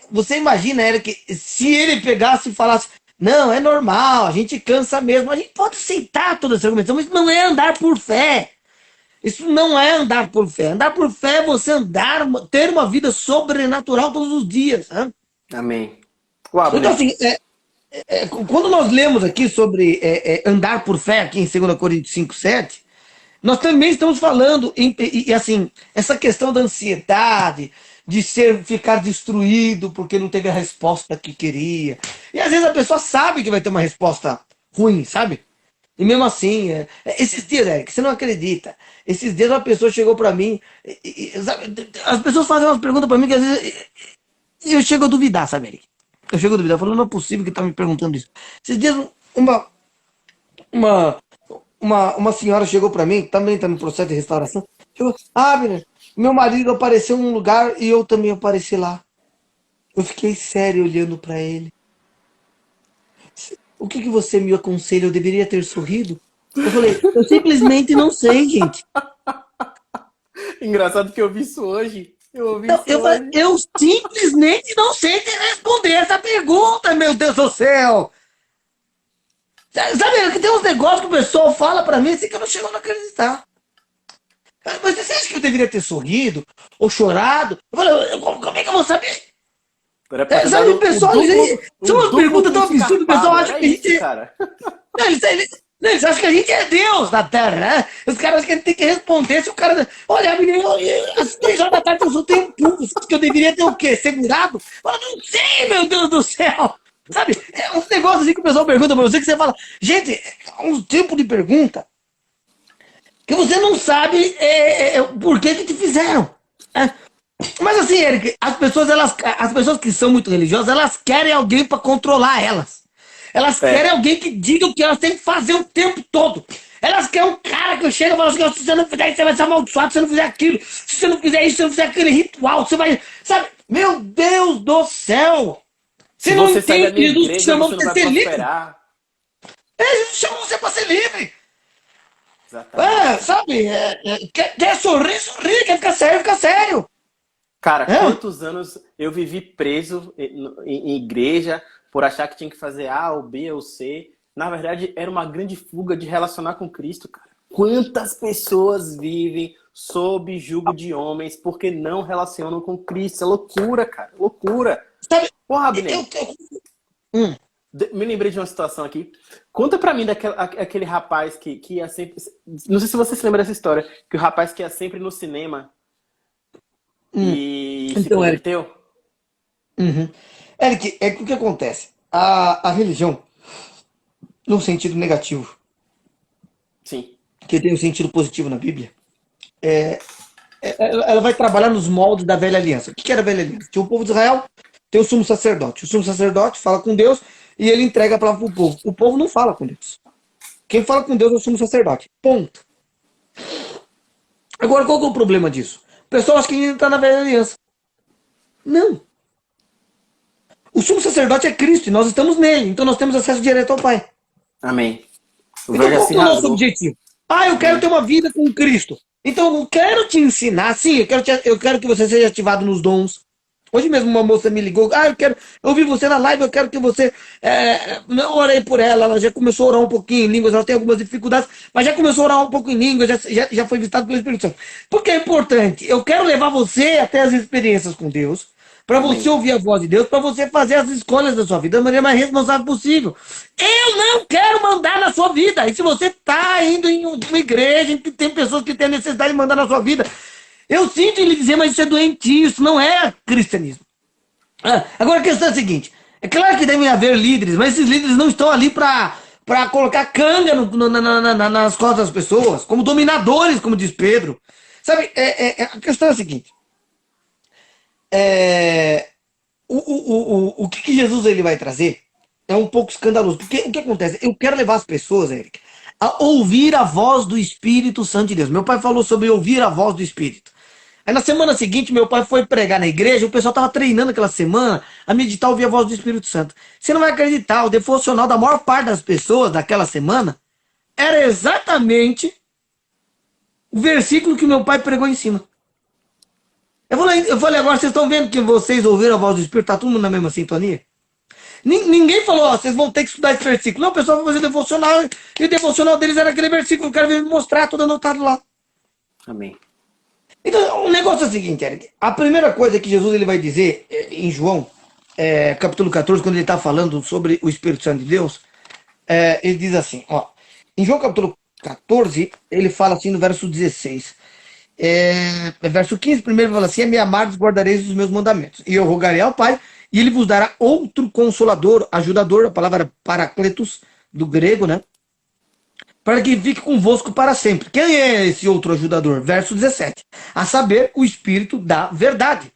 você imagina, Eric, se ele pegasse e falasse: não, é normal, a gente cansa mesmo, a gente pode aceitar toda essa argumentação, mas isso não é andar por fé. Isso não é andar por fé. Andar por fé é você ter uma vida sobrenatural todos os dias. Né? Amém. O Então, Abner. assim, quando nós lemos aqui sobre andar por fé, aqui em 2 Coríntios 5:7, nós também estamos falando, assim, essa questão da ansiedade, de ficar destruído porque não teve a resposta que queria. E às vezes a pessoa sabe que vai ter uma resposta ruim, sabe? E mesmo assim, esses dias, Eric, você não acredita. Esses dias uma pessoa chegou pra mim, sabe, as pessoas fazem umas perguntas pra mim que às vezes eu chego a duvidar, sabe, Eric? Eu chego a duvidar, falando: não é possível que tá me perguntando isso. Esses dias uma, uma, uma senhora chegou pra mim, também tá no processo de restauração. Chegou: ah, Abner, meu marido apareceu num lugar e eu também apareci lá. Eu fiquei sério olhando pra ele. O que você me aconselha? Eu deveria ter sorrido? Eu falei: eu simplesmente não sei, gente. Engraçado que eu vi isso hoje. Eu ouvi Eu, isso eu, hoje. eu simplesmente não sei te responder essa pergunta, meu Deus do céu. Sabe, que tem uns negócios que o pessoal fala pra mim assim que eu não chego a acreditar. Mas você acha que eu deveria ter sorrido ou chorado? Eu falei: como é que eu vou saber? Era pra ter Sabe, o dado pessoal, o são umas duplo perguntas tão twist absurdas, o pessoal carpado. acha Era que a gente isso, é. cara. Não, eles acham que a gente é Deus na Terra, né? Os caras acham que a gente tem que responder se o cara. Olha, menino, às 3 horas da tarde eu só tenho um pulso, que eu deveria ter o quê? Segurado? Fala: não sei, meu Deus do céu! Sabe? É uns negócios assim que o pessoal pergunta pra você que você fala: gente, é um tipo de pergunta que você não sabe por que te fizeram. Né? Mas assim, Eric, as pessoas que são muito religiosas, elas querem alguém para controlar elas. Elas querem É. alguém que diga o que elas têm que fazer o tempo todo. Elas querem um cara que chega e fala assim: se você não fizer isso, você vai ser amaldiçoado, se você não fizer aquilo, se você não fizer isso, se você não fizer aquele ritual, você vai. Sabe? Meu Deus do céu! Se Você não você sair da entende que minha Jesus te igreja, chamou você não para vai ser livre? prosperar. Jesus chamou você para ser livre. Exatamente. Sabe? Quer sorrir, sorrir. Quer ficar sério, fica sério. Cara, É? quantos anos eu vivi preso em igreja por achar que tinha que fazer A ou B ou C. Na verdade, era uma grande fuga de relacionar com Cristo, cara. Quantas pessoas vivem sob jugo de homens porque não relacionam com Cristo? É loucura, cara. Loucura. Sabe? Porra, Eu, Abner. eu, eu, hum. Me lembrei de uma situação aqui. Conta pra mim aquele rapaz que ia sempre. Não sei se você se lembra dessa história. Que o rapaz que ia sempre no cinema Hum. e se Então, Eric, converteu. uhum. Eric, é que o que acontece? A religião, num sentido negativo, Sim. que tem um sentido positivo na Bíblia, ela vai trabalhar nos moldes da velha aliança. O que era a velha aliança? Tinha o povo de Israel, tem o sumo sacerdote. O sumo sacerdote fala com Deus e ele entrega a palavra para o povo. O povo não fala com Deus. Quem fala com Deus é o sumo sacerdote. Ponto. Agora, qual que é o problema disso? O pessoal acha que ainda está na velha aliança. Não. O sumo sacerdote é Cristo e nós estamos nele. Então nós temos acesso direto ao Pai. Amém. O Então véu já qual se que é o nosso rasgou. objetivo? Ah, eu quero ter Amém. uma vida com Cristo. Então eu quero te ensinar. Sim, eu quero que você seja ativado nos dons. Hoje mesmo uma moça me ligou. Ah, eu vi você na live, eu quero que você. Eu orei por ela, ela já começou a orar um pouquinho em línguas, ela tem algumas dificuldades, mas já começou a orar um pouco em línguas, já foi visitado pelo Espírito Santo. Porque é importante, eu quero levar você até as experiências com Deus, para você Amém. ouvir a voz de Deus, para você fazer as escolhas da sua vida da maneira mais responsável possível. Eu não quero mandar na sua vida. E se você está indo em uma igreja em que tem pessoas que têm a necessidade de mandar na sua vida, eu sinto em lhe dizer, mas isso é doentio, isso não é cristianismo. Agora a questão é a seguinte: é claro que devem haver líderes, mas esses líderes não estão ali para colocar canga nas costas das pessoas, como dominadores, como diz Pedro. Sabe, a questão é a seguinte: é, o que Jesus ele vai trazer é um pouco escandaloso. Porque o que acontece? Eu quero levar as pessoas, Eric, a ouvir a voz do Espírito Santo de Deus. Meu pai falou sobre ouvir a voz do Espírito. Aí na semana seguinte, meu pai foi pregar na igreja, o pessoal estava treinando aquela semana a meditar, ouvir a voz do Espírito Santo. Você não vai acreditar, o devocional da maior parte das pessoas daquela semana era exatamente o versículo que meu pai pregou em cima. Eu falei, agora vocês estão vendo que vocês ouviram a voz do Espírito, tá todo mundo na mesma sintonia? Ninguém falou, ó, vocês vão ter que estudar esse versículo. Não, o pessoal foi fazer devocional, e o devocional deles era aquele versículo, eu quero ver me mostrar, tudo anotado lá. Amém. Então, o negócio é o seguinte, Eric. A primeira coisa que Jesus ele vai dizer em João, capítulo 14, quando ele está falando sobre o Espírito Santo de Deus, ele diz assim, ó, em João capítulo 14, ele fala assim no verso 16. Verso 15, primeiro ele fala assim: me amados, guardareis os meus mandamentos. E eu rogarei ao Pai, e ele vos dará outro consolador, ajudador, a palavra paracletos, do grego, né? Para que fique convosco para sempre. Quem é esse outro ajudador? Verso 17. A saber, o Espírito da verdade.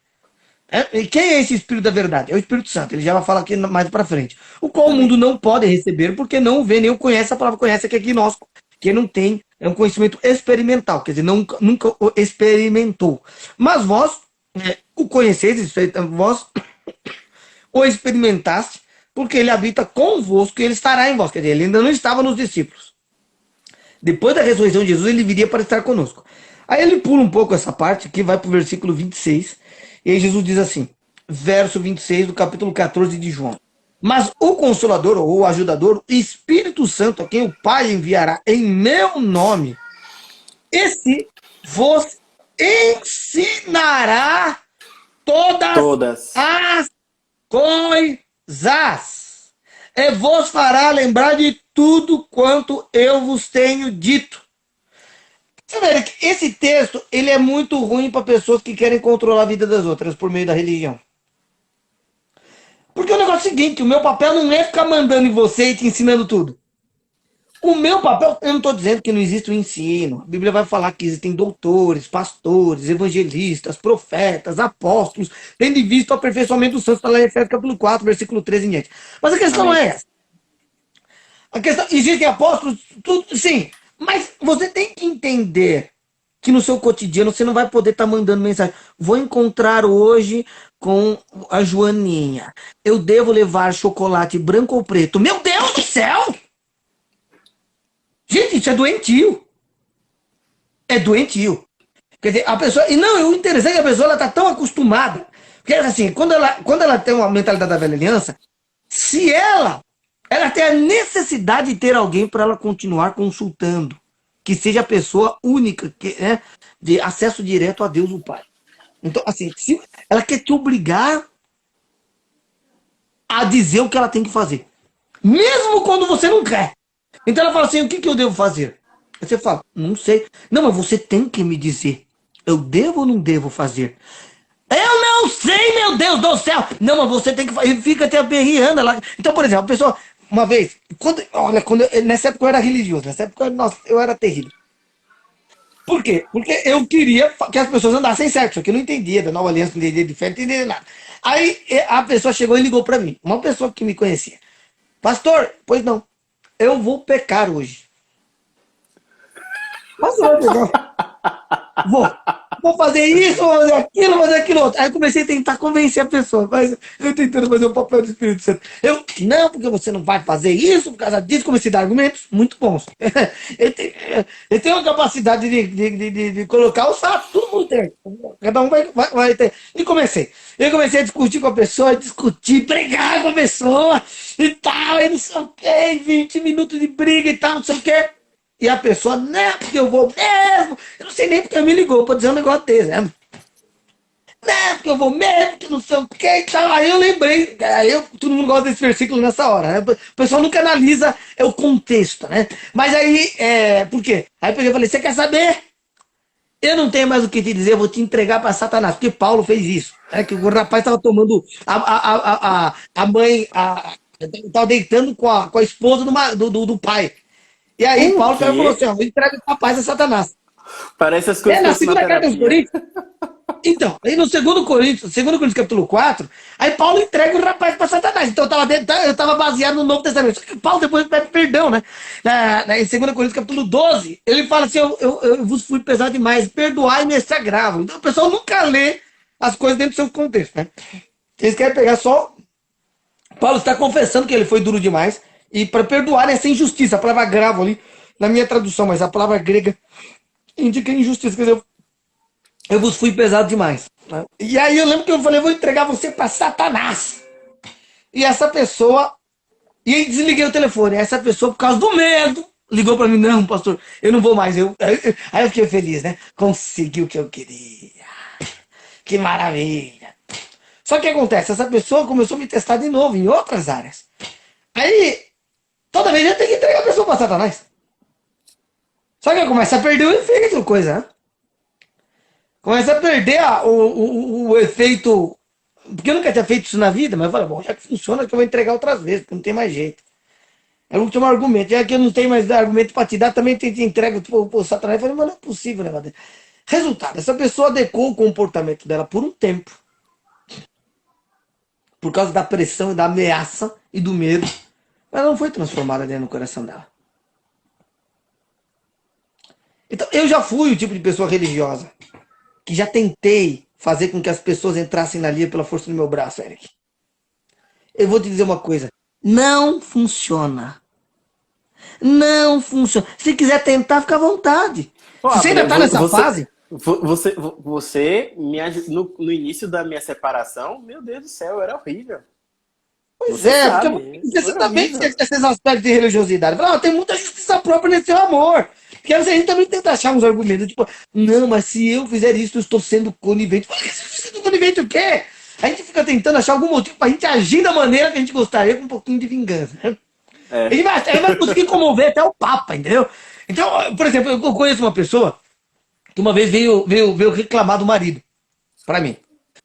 E quem é esse Espírito da verdade? É o Espírito Santo. Ele já vai falar aqui mais para frente. O qual o mundo Amém. não pode receber porque não o vê nem o conhece. A palavra conhece é que é gnóstico. Que não tem, é um conhecimento experimental. Quer dizer, nunca o experimentou. Mas vós o conheceis, vós o experimentaste, porque ele habita convosco e ele estará em vós. Quer dizer, ele ainda não estava nos discípulos. Depois da ressurreição de Jesus, ele viria para estar conosco. Aí ele pula um pouco essa parte, que vai para o versículo 26. E aí Jesus diz assim, verso 26 do capítulo 14 de João. Mas o Consolador, ou o Ajudador, o Espírito Santo, a quem o Pai enviará em meu nome, esse vos ensinará todas Todas. as coisas. E vos fará lembrar de tudo quanto eu vos tenho dito. Você vê que esse texto ele é muito ruim para pessoas que querem controlar a vida das outras por meio da religião. Porque o negócio é o seguinte, o meu papel não é ficar mandando em você e te ensinando tudo. O meu papel, eu não estou dizendo que não existe o ensino. A Bíblia vai falar que existem doutores, pastores, evangelistas, profetas, apóstolos, tendo em vista o aperfeiçoamento dos santos, está lá em Efésios capítulo 4, versículo 13 em diante. Mas a questão não Amém. é essa. A questão, existem apóstolos, tudo, sim, mas você tem que entender que no seu cotidiano você não vai poder estar mandando mensagem. Vou encontrar hoje com a Joaninha. Eu devo levar chocolate branco ou preto? Meu Deus do céu! Gente, isso é doentio. É doentio. Quer dizer, a pessoa. E não, o interessante é que a pessoa está tão acostumada. Porque assim, quando ela tem uma mentalidade da velha aliança, se ela tem a necessidade de ter alguém para ela continuar consultando, que seja a pessoa única, de acesso direto a Deus o Pai. Então, assim, se ela quer te obrigar a dizer o que ela tem que fazer. mesmo quando você não quer. Então ela fala assim, o que, que eu devo fazer? Aí você fala, não sei. Não, mas você tem que me dizer, eu devo ou não devo fazer? Eu não sei, meu Deus do céu! Não, mas você tem que fazer, fica até aperreando lá. Então, por exemplo, a pessoa, uma vez, olha, nessa época eu era religioso, nessa época, nossa, eu era terrível. Por quê? Porque eu queria que as pessoas andassem certo, só que eu não entendia da nova aliança, não entendia de fé, não entendia de nada. Aí a pessoa chegou e ligou pra mim, uma pessoa que me conhecia. Pastor, pois não, eu vou pecar hoje. Pastor, pecar. Vou. Vou fazer isso, vou fazer aquilo outro. Aí eu comecei a tentar convencer a pessoa, mas eu tentando fazer o papel do Espírito Santo. Eu, não, porque você não vai fazer isso por causa disso, comecei a dar argumentos muito bons. Ele tem uma capacidade de colocar os fatos, todo mundo tem. Cada um vai ter. E comecei. Eu comecei a discutir com a pessoa, discutir, brigar com a pessoa e tal, e não sei o que, 20 minutos de briga e tal, não sei o que. E a pessoa, né, porque eu vou mesmo. Eu não sei nem porque me ligou pra dizer um negócio desse, né? Né, porque eu vou mesmo, que não sei o que e tal. Aí eu lembrei, todo mundo gosta desse versículo nessa hora, né? O pessoal nunca analisa o contexto, né? Mas aí, por quê? Aí eu falei, você quer saber? Eu não tenho mais o que te dizer, eu vou te entregar para Satanás, porque Paulo fez isso. Né? Que o rapaz estava tomando a mãe, estava deitando com a esposa do pai. E aí O Paulo falou quê? assim, ó, entrega o rapaz a Satanás. Parece as coisas que Na eu ensino na segunda carta aos terapia. Coríntios, então, aí no segundo Coríntios capítulo 4, aí Paulo entrega o rapaz para Satanás. Então eu tava baseado no Novo Testamento. Só que Paulo depois pede perdão, né? Em 2 Coríntios capítulo 12, ele fala assim, eu vos fui pesado demais, perdoai-me este agravo. Então o pessoal nunca lê as coisas dentro do seu contexto, né? Eles querem pegar só... Paulo está confessando que ele foi duro demais, e para perdoar essa injustiça, a palavra agravo ali, na minha tradução, mas a palavra grega indica injustiça, quer dizer, eu vos fui pesado demais. Né? E aí eu lembro que eu falei, vou entregar você para Satanás. E essa pessoa, e aí desliguei o telefone. Essa pessoa, por causa do medo, ligou para mim, não, pastor, eu não vou mais. Aí eu fiquei feliz, né? Consegui o que eu queria. Que maravilha. Só que acontece, essa pessoa começou a me testar de novo em outras áreas. Aí, toda vez eu tenho que entregar a pessoa para Satanás. Só que eu começo a perder o efeito da coisa, né? Começa a perder o efeito. Porque eu nunca tinha feito isso na vida, mas eu falei, bom, já que funciona, que eu vou entregar outras vezes, porque não tem mais jeito. É o último argumento. Já que eu não tenho mais argumento para te dar, também te entrega pro Satanás. Eu falei, mas não é possível, né? Resultado, essa pessoa adequou o comportamento dela por um tempo. Por causa da pressão e da ameaça e do medo. Mas ela não foi transformada dentro do coração dela. Então, eu já fui o tipo de pessoa religiosa que já tentei fazer com que as pessoas entrassem na linha pela força do meu braço, Eric. Eu vou te dizer uma coisa. Não funciona. Não funciona. Se quiser tentar, fica à vontade. Pô, Se você ainda tá nessa fase... você me ajudou no início da minha separação, meu Deus do céu, era horrível. Pois Você é, sabe, porque você foi também horrível. tem esses aspectos de religiosidade. Fala, tem muita justiça própria nesse seu amor. Porque a gente também tenta achar uns argumentos, tipo, não, mas se eu fizer isso, eu estou sendo conivente. Por que você está sendo conivente o quê? A gente fica tentando achar algum motivo pra gente agir da maneira que a gente gostaria, com um pouquinho de vingança. Né? É. Ele vai conseguir comover até o Papa, entendeu? Então, por exemplo, eu conheço uma pessoa que uma vez veio reclamar do marido, pra mim.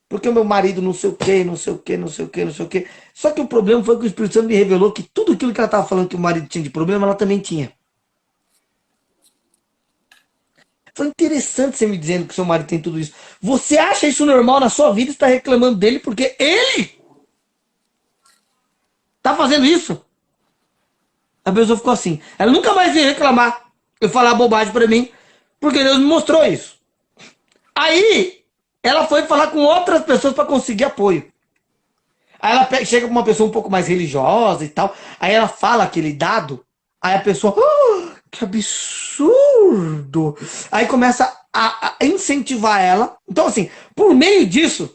Porque o meu marido não sei o que, não sei o que, não sei o que, não sei o que. Só que o problema foi que o Espírito Santo me revelou que tudo aquilo que ela estava falando que o marido tinha de problema, ela também tinha. Foi interessante você me dizendo que seu marido tem tudo isso. Você acha isso normal na sua vida e está reclamando dele porque ele tá fazendo isso? A pessoa ficou assim. Ela nunca mais veio reclamar e falar bobagem para mim, porque Deus me mostrou isso. Aí, ela foi falar com outras pessoas para conseguir apoio. Aí ela chega pra uma pessoa um pouco mais religiosa e tal. Aí ela fala aquele dado. Aí a pessoa, que absurdo! Aí começa a incentivar ela. Então, assim, por meio disso,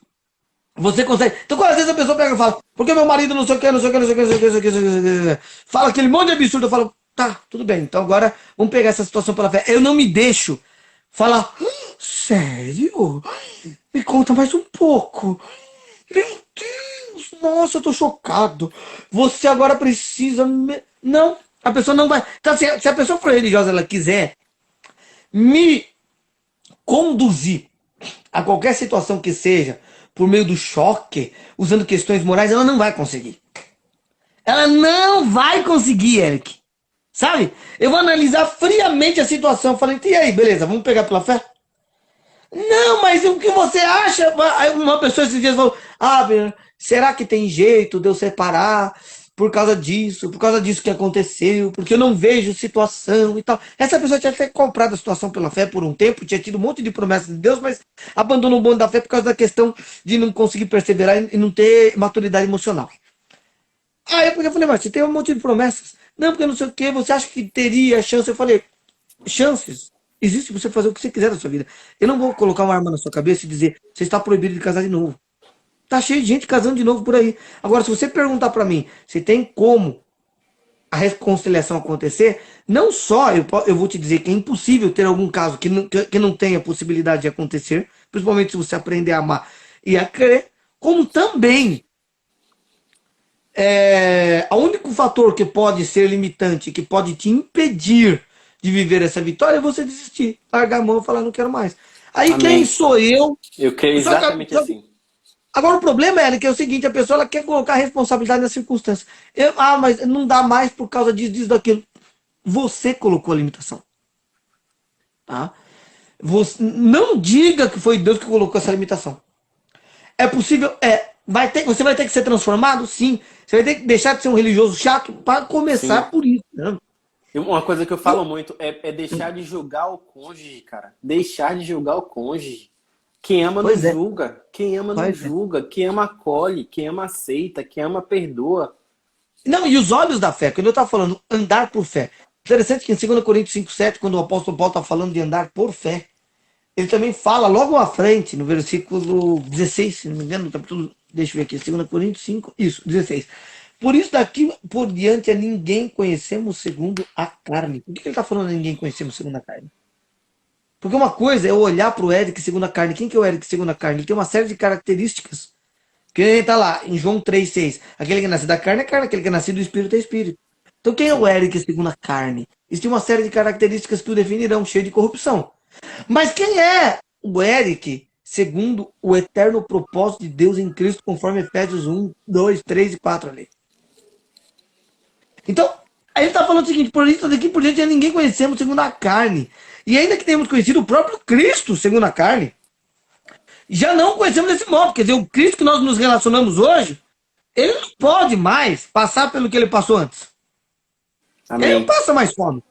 você consegue. Então, às vezes a pessoa pega e fala, porque meu marido não sei o que, não sei o que, não sei o que, não sei o que, não sei o que, não sei o que. Fala aquele monte de absurdo. Eu falo, tá, tudo bem. Então agora vamos pegar essa situação pela fé. Eu não me deixo falar, sério? Me conta mais um pouco. Meu Deus! Nossa, eu tô chocado. Você agora precisa. Não, a pessoa não vai. Então, se a pessoa for religiosa, ela quiser me conduzir a qualquer situação que seja, por meio do choque, usando questões morais, ela não vai conseguir. Ela não vai conseguir, Eric. Sabe? Eu vou analisar friamente a situação. Falei, e aí, beleza, vamos pegar pela fé? Não, mas o que você acha? Aí uma pessoa esses dias falou, será que tem jeito de eu separar por causa disso que aconteceu, porque eu não vejo situação e tal. Essa pessoa tinha até comprado a situação pela fé por um tempo, tinha tido um monte de promessas de Deus, mas abandonou o bonde da fé por causa da questão de não conseguir perseverar e não ter maturidade emocional. Aí eu falei, mas você tem um monte de promessas. Não, porque não sei o que, você acha que teria chance? Eu falei, chances? Existe você fazer o que você quiser da sua vida. Eu não vou colocar uma arma na sua cabeça e dizer, você está proibido de casar de novo. Tá cheio de gente casando de novo por aí. Agora, se você perguntar para mim se tem como a reconciliação acontecer, não só eu vou te dizer que é impossível ter algum caso que não tenha possibilidade de acontecer, principalmente se você aprender a amar e a crer, como também o único fator que pode ser limitante, que pode te impedir de viver essa vitória é você desistir, largar a mão e falar não quero mais. Aí Amém. quem sou eu? Eu creio exatamente assim. Agora o problema é que é o seguinte, a pessoa ela quer colocar a responsabilidade nas circunstâncias. Mas não dá mais por causa disso, daquilo. Você colocou a limitação. Tá? Não diga que foi Deus que colocou essa limitação. É possível, você vai ter que ser transformado? Sim. Você vai ter que deixar de ser um religioso chato para começar Sim. por isso. Né? Uma coisa que eu falo muito é deixar de julgar o cônjuge, cara. Deixar de julgar o cônjuge. Quem ama não julga. Quem ama não julga. Quem ama acolhe. Quem ama aceita. Quem ama perdoa. Não, e os olhos da fé. Quando eu estava falando andar por fé. Interessante que em 2 Coríntios 5,7, quando o apóstolo Paulo está falando de andar por fé, ele também fala logo à frente, no versículo 16, se não me engano, deixa eu ver aqui, 2 Coríntios 5, isso, 16. Por isso daqui por diante a ninguém conhecemos segundo a carne. Por que ele está falando a ninguém conhecemos segundo a carne? Porque uma coisa é eu olhar para o Eric segundo a carne. Quem que é o Eric segundo a carne? Ele tem uma série de características. Que ele está lá, em João 3,6. Aquele que nasce da carne é carne, aquele que é nascido do espírito é espírito. Então quem é o Eric segundo a carne? Existe uma série de características que o definirão, cheio de corrupção. Mas quem é o Eric segundo o eterno propósito de Deus em Cristo, conforme Efésios 1, 2, 3 e 4 ali? Então, aí ele está falando o seguinte, por isso daqui por diante ninguém conhecemos segundo a carne. E ainda que tenhamos conhecido o próprio Cristo segundo a carne, já não conhecemos desse modo. Quer dizer, o Cristo que nós nos relacionamos hoje, ele não pode mais passar pelo que ele passou antes. Amém. Ele não passa mais fome.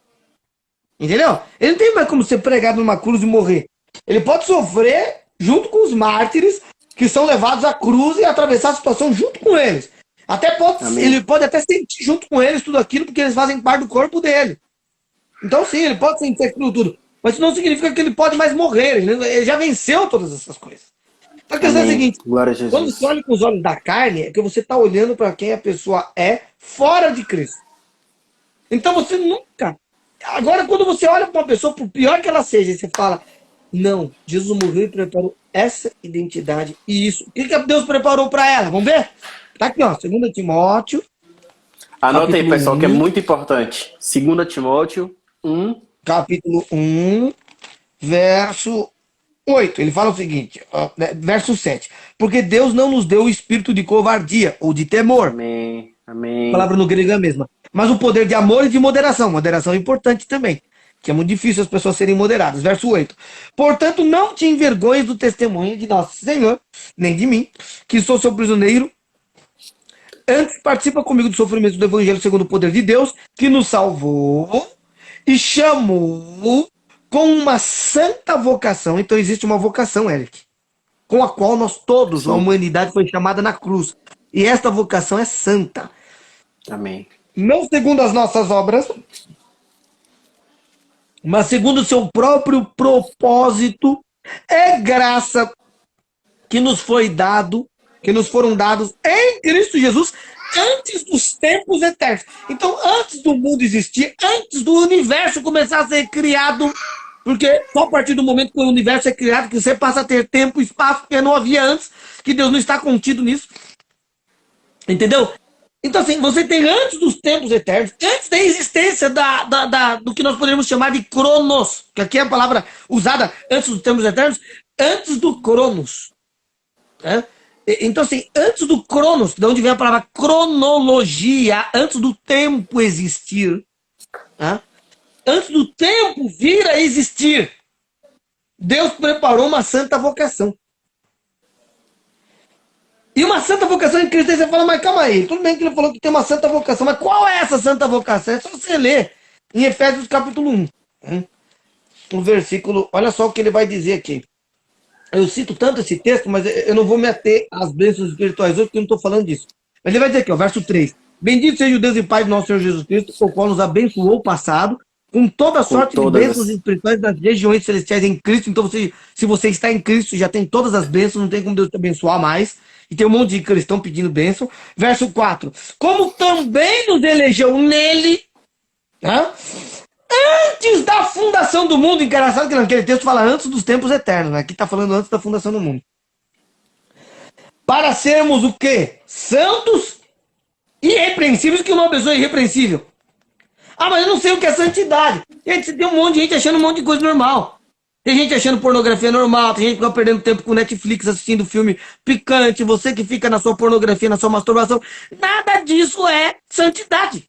Entendeu? Ele não tem mais como ser pregado numa cruz e morrer. Ele pode sofrer junto com os mártires que são levados à cruz e atravessar a situação junto com eles. Ele pode até sentir junto com eles tudo aquilo, porque eles fazem parte do corpo dele. Então sim, ele pode sentir aquilo tudo. Mas isso não significa que ele pode mais morrer. Ele já venceu todas essas coisas. A questão é a seguinte: quando você olha com os olhos da carne, é que você está olhando para quem a pessoa é fora de Cristo. Então você nunca. Agora, quando você olha para uma pessoa, por pior que ela seja, você fala: não, Jesus morreu e preparou essa identidade e isso. O que Deus preparou para ela? Vamos ver? Tá aqui, ó, 2 Timóteo. Anota aí, pessoal, 1, que é muito importante. 2 Timóteo 1. Capítulo 1, verso 8. Ele fala o seguinte, verso 7. Porque Deus não nos deu o espírito de covardia ou de temor. Amém. Amém. A palavra no grego é a mesma. Mas o poder de amor e de moderação. Moderação é importante também. Que é muito difícil as pessoas serem moderadas. Verso 8. Portanto, não te envergonhes do testemunho de nosso Senhor, nem de mim, que sou seu prisioneiro. Antes, participa comigo do sofrimento do Evangelho segundo o poder de Deus, que nos salvou e chamou com uma santa vocação. Então existe uma vocação, Eric, com a qual nós todos, a humanidade, foi chamada na cruz. E esta vocação é santa. Amém. Não segundo as nossas obras, mas segundo o seu próprio propósito, é graça que nos foi dado, que nos foram dados em Cristo Jesus antes dos tempos eternos. Então, antes do mundo existir, antes do universo começar a ser criado, porque só a partir do momento que o universo é criado, que você passa a ter tempo e espaço, porque não havia antes, que Deus não está contido nisso. Entendeu? Então, assim, você tem antes dos tempos eternos, antes da existência do que nós poderíamos chamar de Cronos, que aqui é a palavra usada antes dos tempos eternos, antes do Cronos. Né? Então, assim, antes do Cronos, de onde vem a palavra cronologia, antes do tempo existir, né? Antes do tempo vir a existir, Deus preparou uma santa vocação. E uma santa vocação em Cristo, aí você fala, mas calma aí, tudo bem que ele falou que tem uma santa vocação, mas qual é essa santa vocação? É só você ler em Efésios capítulo 1. O versículo, olha só o que ele vai dizer aqui. Eu cito tanto esse texto, mas eu não vou me ater às bênçãos espirituais hoje, porque eu não estou falando disso. Mas ele vai dizer aqui, ó, verso 3. Bendito seja o Deus e Pai do nosso Senhor Jesus Cristo, o qual nos abençoou o passado, com toda sorte de bênçãos espirituais das regiões celestiais em Cristo. Então, se você está em Cristo, já tem todas as bênçãos, não tem como Deus te abençoar mais. E tem um monte de cristão pedindo bênção. Verso 4. Como também nos elegeu nele, né? Antes da fundação do mundo. Engraçado que naquele texto fala antes dos tempos eternos, né? Aqui está falando antes da fundação do mundo. Para sermos o quê? Santos e irrepreensíveis, que uma pessoa é irrepreensível. Ah, mas eu não sei o que é santidade. Gente, tem um monte de gente achando um monte de coisa normal. Tem gente achando pornografia normal, tem gente que fica perdendo tempo com Netflix assistindo filme picante, você que fica na sua pornografia, na sua masturbação. Nada disso é santidade.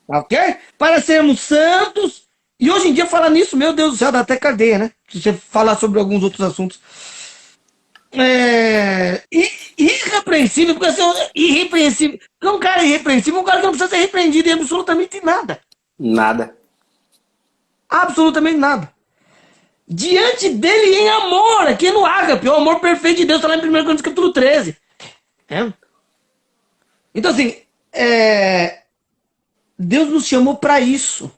Ok? Para sermos santos. E hoje em dia falar nisso, meu Deus do céu, dá até cadeia, né? Se você falar sobre alguns outros assuntos. Irrepreensível, porque assim, irrepreensível. Porque um cara irrepreensível é um cara que não precisa ser repreendido em absolutamente nada. Nada. Absolutamente nada. Diante dele em amor, aqui no ágape, o amor perfeito de Deus, está lá em 1 Coríntios capítulo 13. É? Então, assim, Deus nos chamou para isso.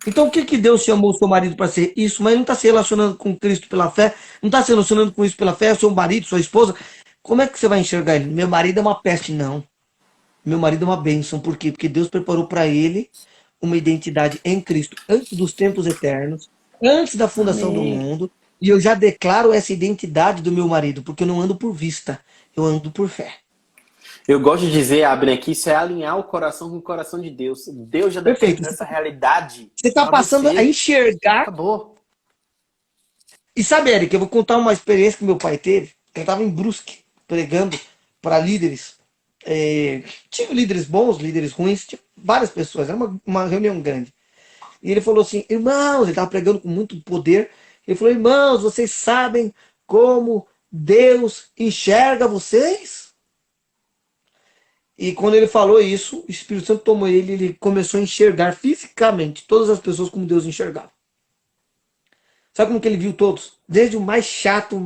Então, o que Deus chamou o seu marido para ser? Isso, mas ele não está se relacionando com Cristo pela fé, não está se relacionando com isso pela fé, é seu marido, sua esposa. Como é que você vai enxergar ele? Meu marido é uma peste, não. Meu marido é uma bênção. Por quê? Porque Deus preparou para ele uma identidade em Cristo antes dos tempos eternos, antes da fundação do mundo, e eu já declaro essa identidade do meu marido, porque eu não ando por vista, eu ando por fé. Eu gosto de dizer, Abner, que isso é alinhar o coração com o coração de Deus. Deus já defende essa realidade. Você está passando a enxergar. Acabou. E sabe, Eric, eu vou contar uma experiência que meu pai teve. Eu estava em Brusque, pregando para líderes. Tinha líderes bons, líderes ruins, tinha várias pessoas, era uma reunião grande. E ele falou assim, irmãos, ele estava pregando com muito poder. Ele falou, irmãos, vocês sabem como Deus enxerga vocês? E quando ele falou isso, o Espírito Santo tomou ele, ele começou a enxergar fisicamente todas as pessoas como Deus enxergava. Sabe como que ele viu todos? Desde o mais chato,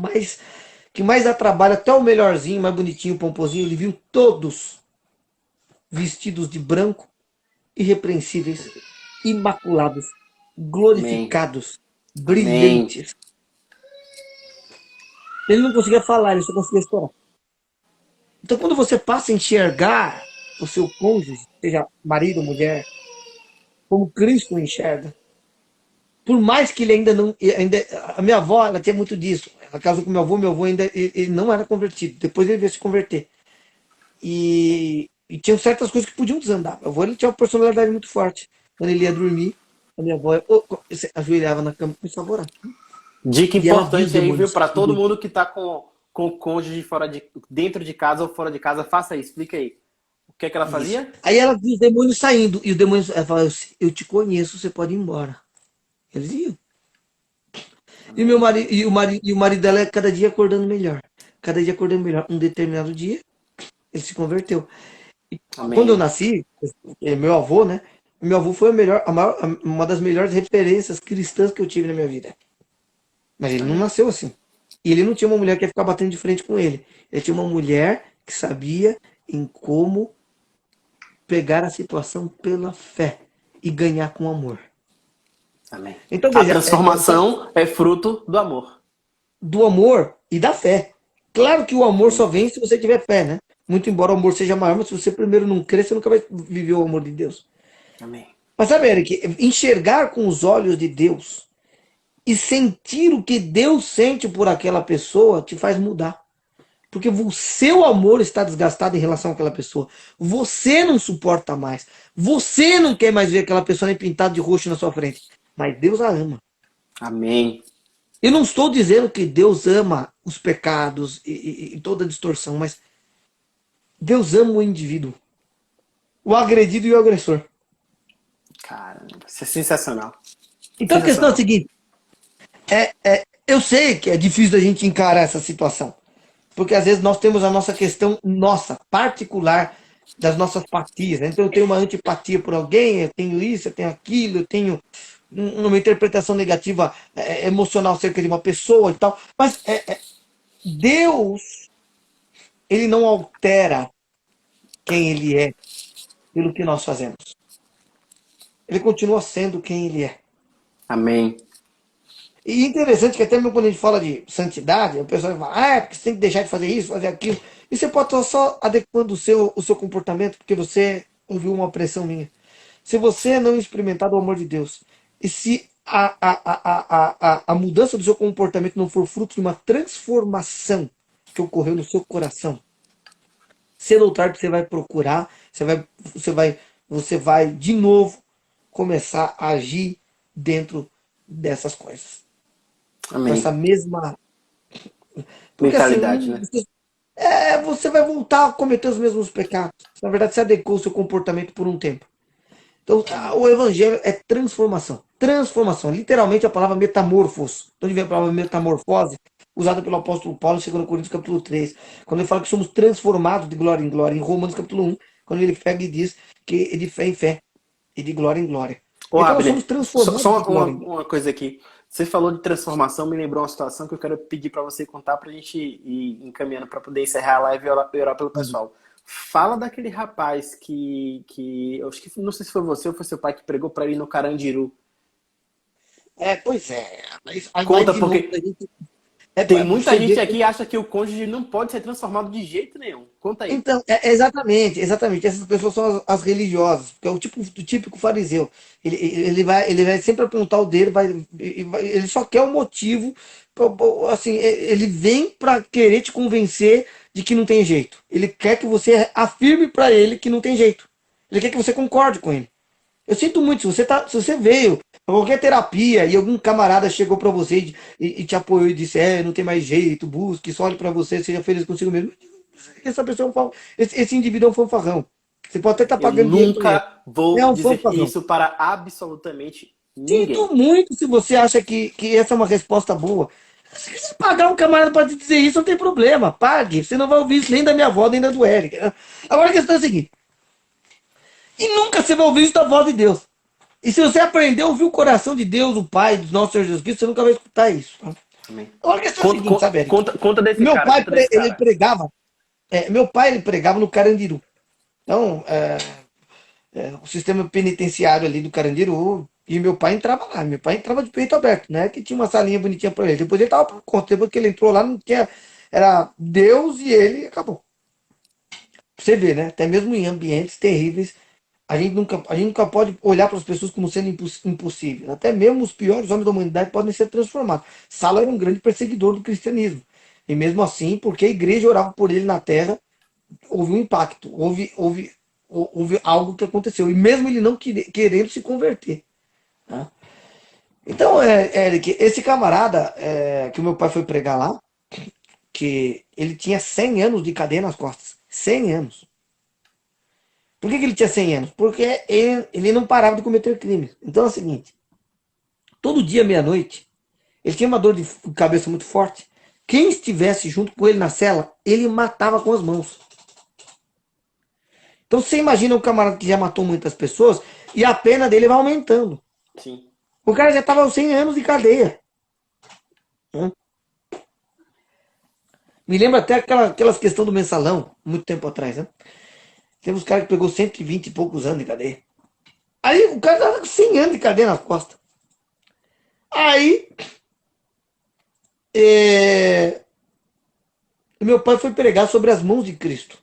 que mais dá trabalho, até o melhorzinho, mais bonitinho, pomposinho, ele viu todos vestidos de branco, irrepreensíveis, imaculados, glorificados, Amém. Brilhantes. Amém. Ele não conseguia falar, ele só conseguia chorar. Então, quando você passa a enxergar o seu cônjuge, seja marido ou mulher, como Cristo enxerga, por mais que ele ainda não... a minha avó, ela tinha muito disso. Ela casou com meu avô ainda ele não era convertido. Depois ele veio se converter. E tinha certas coisas que podiam desandar. Meu avô, ele tinha uma personalidade muito forte. Quando ele ia dormir, a minha avó ajoelhava na cama e começava a orar. Dica importante aí, viu? Para todo mundo que tá com o cônjuge dentro de casa ou fora de casa, faça isso. Explica aí. O que é que ela fazia? Isso. Aí ela viu os demônios saindo. E o demônio, ela falava, eu te conheço, você pode ir embora. Eles iam. E o marido dela cada dia acordando melhor. Cada dia acordando melhor. Um determinado dia, ele se converteu. E quando eu nasci, meu avô, né? Meu avô foi uma das melhores referências cristãs que eu tive na minha vida. Mas ele não nasceu assim. E ele não tinha uma mulher que ia ficar batendo de frente com ele. Ele tinha uma mulher que sabia em como pegar a situação pela fé e ganhar com amor. Amém. Então, veja, a transformação é fruto do amor. Do amor e da fé. Claro que o amor só vem se você tiver fé, né? Muito embora o amor seja maior, mas se você primeiro não crer, você nunca vai viver o amor de Deus. Amém. Mas sabe, Eric, enxergar com os olhos de Deus e sentir o que Deus sente por aquela pessoa te faz mudar. porque o seu amor está desgastado em relação àquela pessoa. Você não suporta mais. Você não quer mais ver aquela pessoa nem pintada de roxo na sua frente. Mas Deus a ama. Amém. Eu não estou dizendo que Deus ama os pecados e toda a distorção, mas Deus ama o indivíduo, o agredido e o agressor. Caramba, isso é sensacional. Então a questão é a seguinte: eu sei que é difícil a gente encarar essa situação, porque às vezes nós temos a nossa questão nossa, particular, das nossas patias, né? Então eu tenho uma antipatia por alguém, eu tenho isso, eu tenho aquilo, eu tenho uma interpretação negativa emocional acerca de uma pessoa e tal. Mas Deus, ele não altera quem ele é pelo que nós fazemos. Ele continua sendo quem ele é. Amém. E interessante que até mesmo quando a gente fala de santidade, o pessoal fala, porque você tem que deixar de fazer isso, fazer aquilo. E você pode estar só adequando o seu comportamento porque você ouviu uma pressão minha. Se você não experimentar o amor de Deus, e se a mudança do seu comportamento não for fruto de uma transformação que ocorreu no seu coração, cedo ou tarde você vai procurar, você vai de novo começar a agir dentro dessas coisas. Com Amém. essa mesma. Porque Mentalidade, né? você vai voltar a cometer os mesmos pecados. Na verdade, você adequou o seu comportamento por um tempo. Então, o evangelho é transformação. Transformação. Literalmente a palavra metamorfos. Onde vem a palavra metamorfose? Usada pelo apóstolo Paulo, em 2 Coríntios capítulo 3. Quando ele fala que somos transformados de glória em glória. Em Romanos capítulo 1, quando ele pega e diz que é de fé em fé e de glória em glória. Ô, Então, nós Abner, somos transformados só de glória em glória. uma coisa aqui. Você falou de transformação, me lembrou uma situação que eu quero pedir para você contar para a gente ir encaminhando para poder encerrar a live e orar pelo pessoal. Fala daquele rapaz que eu acho que não sei se foi você ou foi seu pai que pregou para ir no Carandiru. Pois é. Mas, Conta, de porque novo, a gente, tem muita você gente vê aqui que acha que o cônjuge não pode ser transformado de jeito nenhum. Conta aí. Então, exatamente. Essas pessoas são as religiosas, que é o típico fariseu. Ele vai sempre apontar o dedo, ele só quer o motivo, assim, ele vem para querer te convencer de que não tem jeito. Ele quer que você afirme para ele que não tem jeito. Ele quer que você concorde com ele. Eu sinto muito, se você veio pra qualquer terapia e algum camarada chegou para você e te apoiou e disse, não tem mais jeito, busque, só olhe para você, seja feliz consigo mesmo. Essa pessoa esse indivíduo é um fanfarrão. Você pode até estar Eu pagando dinheiro para ele. nunca vou É um dizer fanfarrão. isso para absolutamente ninguém. Sinto muito se você acha que essa é uma resposta boa. Se você pagar um camarada para te dizer isso, não tem problema. Pague. Você não vai ouvir isso nem da minha avó, nem da do Eric. Agora a questão é a seguinte. E nunca você vai ouvir isso da voz de Deus. E se você aprender a ouvir o coração de Deus, o Pai, do nosso Senhor Jesus Cristo, você nunca vai escutar isso. Tá? Amém. Agora a questão é a seguinte, sabe, Eric? Conta desse Meu cara. pai, Conta desse ele cara. pregava. Meu pai, ele pregava no Carandiru. Então, o sistema penitenciário ali do Carandiru, e meu pai entrava lá. Meu pai entrava de peito aberto, né? Que tinha uma salinha bonitinha para ele. Depois ele tava por conta. Depois que ele entrou lá, não tinha. Era Deus e ele e acabou. Você vê, né? Até mesmo em ambientes terríveis, a gente nunca pode olhar para as pessoas como sendo impossíveis. Até mesmo os piores homens da humanidade podem ser transformados. Saulo era um grande perseguidor do cristianismo. E mesmo assim, porque a igreja orava por ele na terra, houve um impacto, houve algo que aconteceu. E mesmo ele não querendo se converter. Tá? Então, Eric, esse camarada que o meu pai foi pregar lá, que ele tinha 100 anos de cadeia nas costas. 100 anos. Por que ele tinha 100 anos? Porque ele não parava de cometer crimes. Então é o seguinte: todo dia, meia-noite, ele tinha uma dor de cabeça muito forte. Quem estivesse junto com ele na cela, ele matava com as mãos. Então você imagina um camarada que já matou muitas pessoas e a pena dele vai aumentando. Sim. O cara já estava aos 100 anos de cadeia. Me lembra até aquelas questões do mensalão, muito tempo atrás, né? Temos caras que pegou 120 e poucos anos de cadeia. Aí o cara tava com 100 anos de cadeia nas costas. Aí meu pai foi pregar sobre as mãos de Cristo.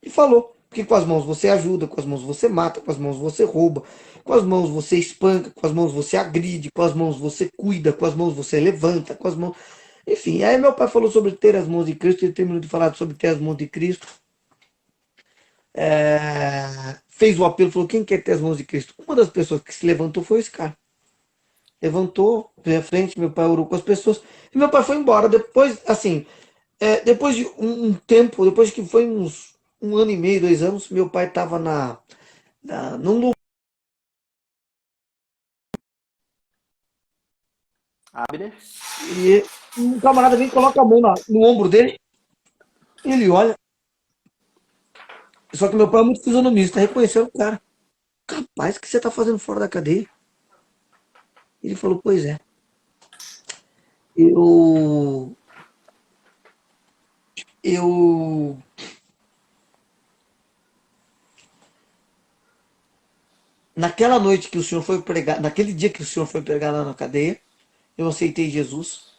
E falou que com as mãos você ajuda, com as mãos você mata, com as mãos você rouba, com as mãos você espanca, com as mãos você agride, com as mãos você cuida, com as mãos você levanta, com as mãos... Enfim, aí meu pai falou sobre ter as mãos de Cristo, ele terminou de falar sobre ter as mãos de Cristo. Fez o apelo, falou, quem quer ter as mãos de Cristo? Uma das pessoas que se levantou foi esse cara. Levantou, veio à frente, meu pai orou com as pessoas, e meu pai foi embora. Depois, assim, depois de um tempo, depois que foi uns 1 ano e meio, 2 anos, meu pai estava num lugar. Abner? E um camarada vem e coloca a mão no ombro dele, ele olha. Só que meu pai é muito fisionomista, reconheceu o cara. Capaz, o que você está fazendo fora da cadeia? Ele falou, pois é. Eu. Eu. Naquela noite que o senhor foi pregar, naquele dia que o senhor foi pregar lá na cadeia, eu aceitei Jesus.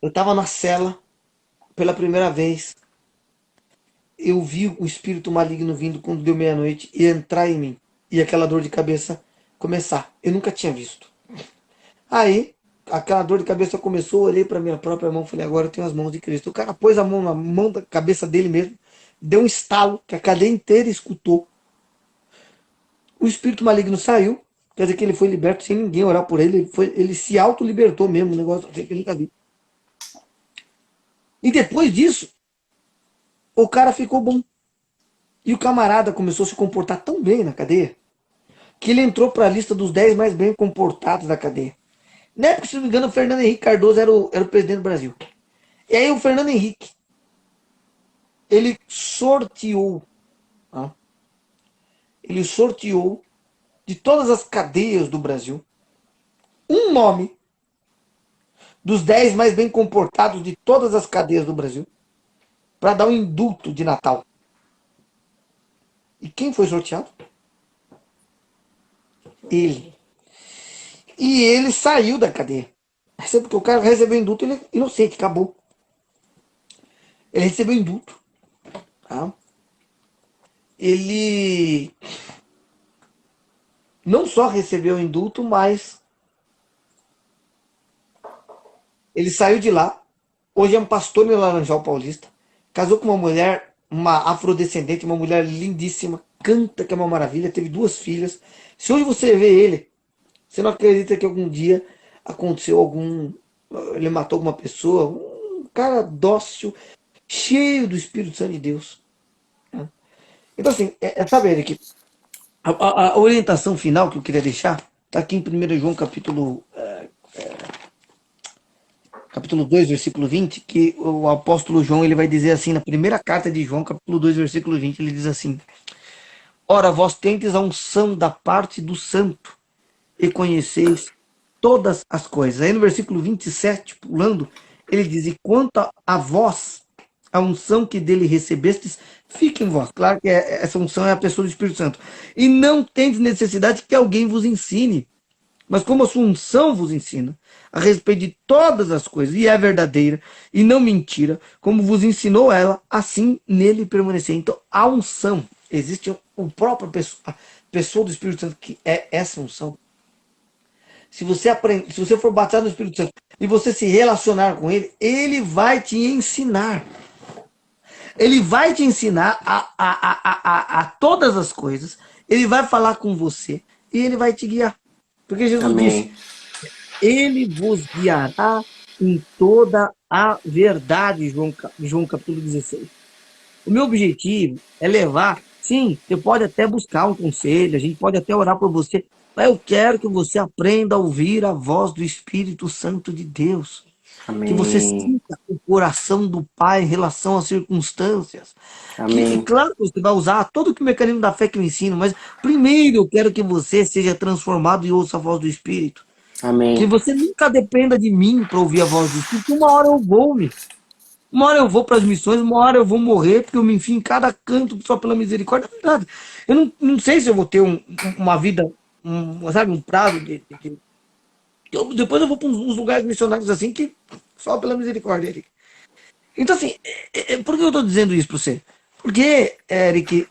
Eu estava na cela pela primeira vez. Eu vi o espírito maligno vindo quando deu meia-noite e entrar em mim. E aquela dor de cabeça começar. Eu nunca tinha visto. Aí, aquela dor de cabeça começou, olhei para minha própria mão, falei, agora eu tenho as mãos de Cristo. O cara pôs a mão na mão da cabeça dele mesmo, deu um estalo, que a cadeia inteira escutou. O espírito maligno saiu, quer dizer que ele foi liberto sem ninguém orar por ele, ele se auto-libertou mesmo, um negócio assim que eu nunca vi. E depois disso, o cara ficou bom. E o camarada começou a se comportar tão bem na cadeia, que ele entrou para a lista dos 10 mais bem comportados da cadeia. Na época, se não me engano, o Fernando Henrique Cardoso era o presidente do Brasil. E aí o Fernando Henrique, ele sorteou, tá? Ele sorteou de todas as cadeias do Brasil um nome dos 10 mais bem comportados de todas as cadeias do Brasil para dar um indulto de Natal. E quem foi sorteado? Ele. E ele saiu da cadeia. Porque o cara recebeu indulto, ele é inocente, acabou. Ele recebeu indulto. Tá? Ele não só recebeu indulto, mas ele saiu de lá. Hoje é um pastor no Laranjal Paulista. Casou com uma mulher, uma afrodescendente, uma mulher lindíssima. Canta que é uma maravilha. Teve 2 filhas. Se hoje você vê ele, você não acredita que algum dia aconteceu ele matou alguma pessoa. Um cara dócil, cheio do Espírito Santo de Deus. Então, assim, sabe, Eric, a orientação final que eu queria deixar está aqui em 1 João capítulo 2, versículo 20, que o apóstolo João ele vai dizer assim, na primeira carta de João, capítulo 2, versículo 20, ele diz assim, ora, vós tendes a unção da parte do santo e conheceis todas as coisas. Aí no versículo 27, pulando, ele diz, e quanto a vós, a unção que dele recebestes, fique em vós. Claro que essa unção é a pessoa do Espírito Santo. E não tendes necessidade que alguém vos ensine, mas como a sua unção vos ensina, a respeito de todas as coisas, e é verdadeira, e não mentira, como vos ensinou ela, assim nele permanecer. Então, a unção, existe o próprio a pessoa do Espírito Santo, que é essa unção. Se você for batizado no Espírito Santo, e você se relacionar com ele, ele vai te ensinar. Ele vai te ensinar a todas as coisas, ele vai falar com você, e ele vai te guiar. Porque Jesus disse, ele vos guiará em toda a verdade, João capítulo 16. O meu objetivo é levar, sim, você pode até buscar um conselho, a gente pode até orar por você, mas eu quero que você aprenda a ouvir a voz do Espírito Santo de Deus. Amém. Que você sinta o coração do Pai em relação às circunstâncias. E claro que você vai usar todo o mecanismo da fé que eu ensino, mas primeiro eu quero que você seja transformado e ouça a voz do Espírito. Amém. Que você nunca dependa de mim para ouvir a voz do Espírito. Uma hora eu vou para as missões, uma hora eu vou morrer, porque eu me enfio em cada canto só pela misericórdia. É verdade. Eu não sei se eu vou ter uma vida, sabe, um prazo depois eu vou para uns lugares missionários assim que só pela misericórdia, Eric. Então, assim, por que eu estou dizendo isso para você? Porque, Eric,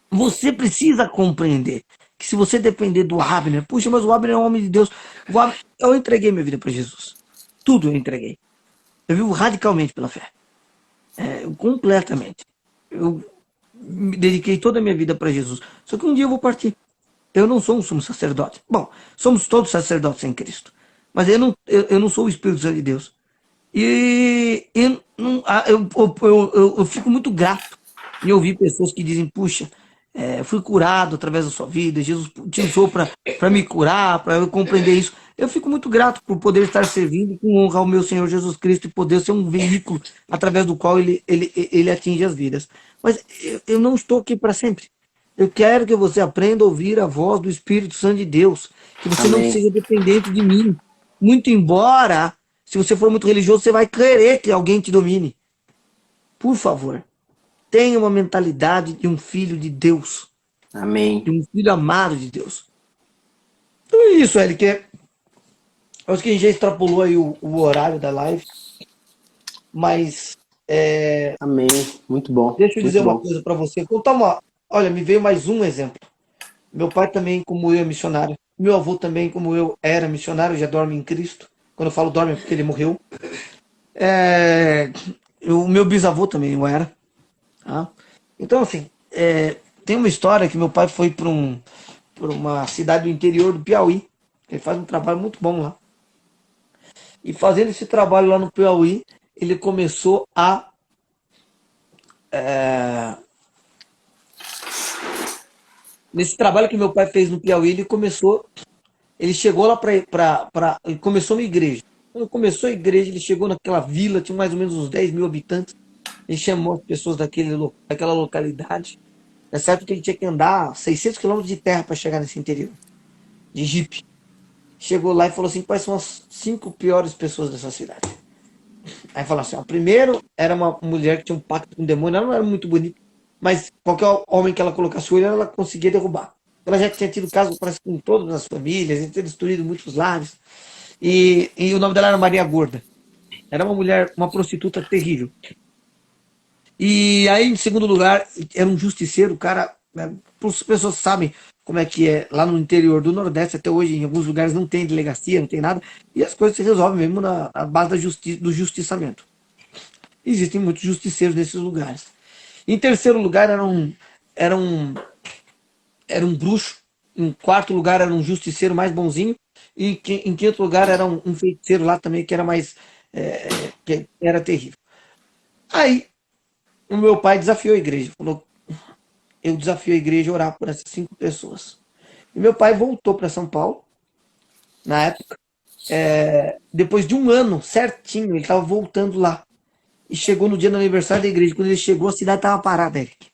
você precisa compreender que se você depender do Abner, puxa, mas o Abner é um homem de Deus. Eu entreguei minha vida para Jesus. Tudo eu entreguei. Eu vivo radicalmente pela fé. Completamente. Eu me dediquei toda a minha vida para Jesus. Só que um dia eu vou partir. Eu não sou um sumo sacerdote. Bom, somos todos sacerdotes em Cristo. Mas eu não sou o Espírito Santo de Deus. E eu fico muito grato em ouvir pessoas que dizem, puxa, fui curado através da sua vida, Jesus te usou para me curar, para eu compreender isso. Eu fico muito grato por poder estar servindo com honra ao meu Senhor Jesus Cristo e poder ser um veículo através do qual ele atinge as vidas. Mas eu não estou aqui para sempre. Eu quero que você aprenda a ouvir a voz do Espírito Santo de Deus, que você não Amém. seja dependente de mim. Muito embora, se você for muito religioso, você vai querer que alguém te domine. Por favor, tenha uma mentalidade de um filho de Deus, Amém. de um filho amado de Deus. Então é isso, Eric. Acho que a gente já extrapolou aí o horário da live, mas Amém. Muito bom. deixa eu Muito dizer uma bom. coisa para você. Olha, me veio mais um exemplo. Meu pai também, como eu, é missionário. Meu avô também, como eu, era missionário, já dorme em Cristo. Quando eu falo dorme é porque ele morreu. O meu bisavô também eu era. Tá? Então, assim, tem uma história que meu pai foi para uma cidade do interior do Piauí. Ele faz um trabalho muito bom lá. E fazendo esse trabalho lá no Piauí, ele começou a nesse trabalho que meu pai fez no Piauí, ele chegou lá ele começou uma igreja. Quando começou a igreja, ele chegou naquela vila, tinha mais ou menos uns 10 mil habitantes. Ele chamou as pessoas daquela localidade. É certo que ele tinha que andar 600 quilômetros de terra para chegar nesse interior, de jipe. Chegou lá e falou assim, quais são as 5 piores pessoas dessa cidade? Aí falou assim, ó, primeiro era uma mulher que tinha um pacto com o demônio, ela não era muito bonita, mas qualquer homem que ela colocasse o olho, ela conseguia derrubar. Ela já tinha tido caso, parece, com todas as famílias, tinha destruído muitos lares. E o nome dela era Maria Gorda. Era uma mulher, uma prostituta terrível. E aí, em segundo lugar, era um justiceiro, o cara, as pessoas sabem como é que é lá no interior do Nordeste, até hoje em alguns lugares não tem delegacia, não tem nada, e as coisas se resolvem mesmo na base do justiçamento. Existem muitos justiceiros nesses lugares. Em terceiro lugar, era um bruxo. Em quarto lugar, era um justiceiro mais bonzinho. E em quinto lugar, era um feiticeiro lá também, que era mais que era terrível. Aí, o meu pai desafiou a igreja. Falou, eu desafio a igreja a orar por essas 5 pessoas. E meu pai voltou para São Paulo, na época. Depois de um ano certinho, ele estava voltando lá. E chegou no dia do aniversário da igreja. Quando ele chegou, a cidade estava parada, Eric.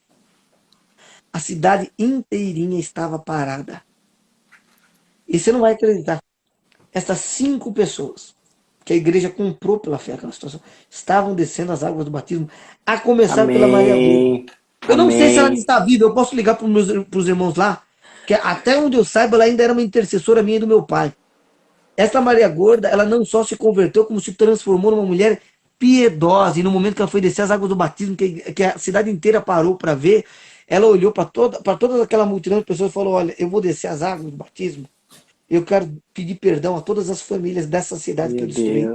A cidade inteirinha estava parada. E você não vai acreditar. Essas 5 pessoas que a igreja comprou pela fé, aquela situação, estavam descendo as águas do batismo, a começar pela Maria Gorda. Eu não sei se ela está viva, eu posso ligar para os irmãos lá, que até onde eu saiba, ela ainda era uma intercessora minha e do meu pai. Essa Maria Gorda, ela não só se converteu, como se transformou numa mulher piedosa. E no momento que ela foi descer as águas do batismo, que a cidade inteira parou para ver, ela olhou para toda aquela multidão de pessoas e falou, olha, eu vou descer as águas do batismo. Eu quero pedir perdão a todas as famílias dessa cidade que eu destruí.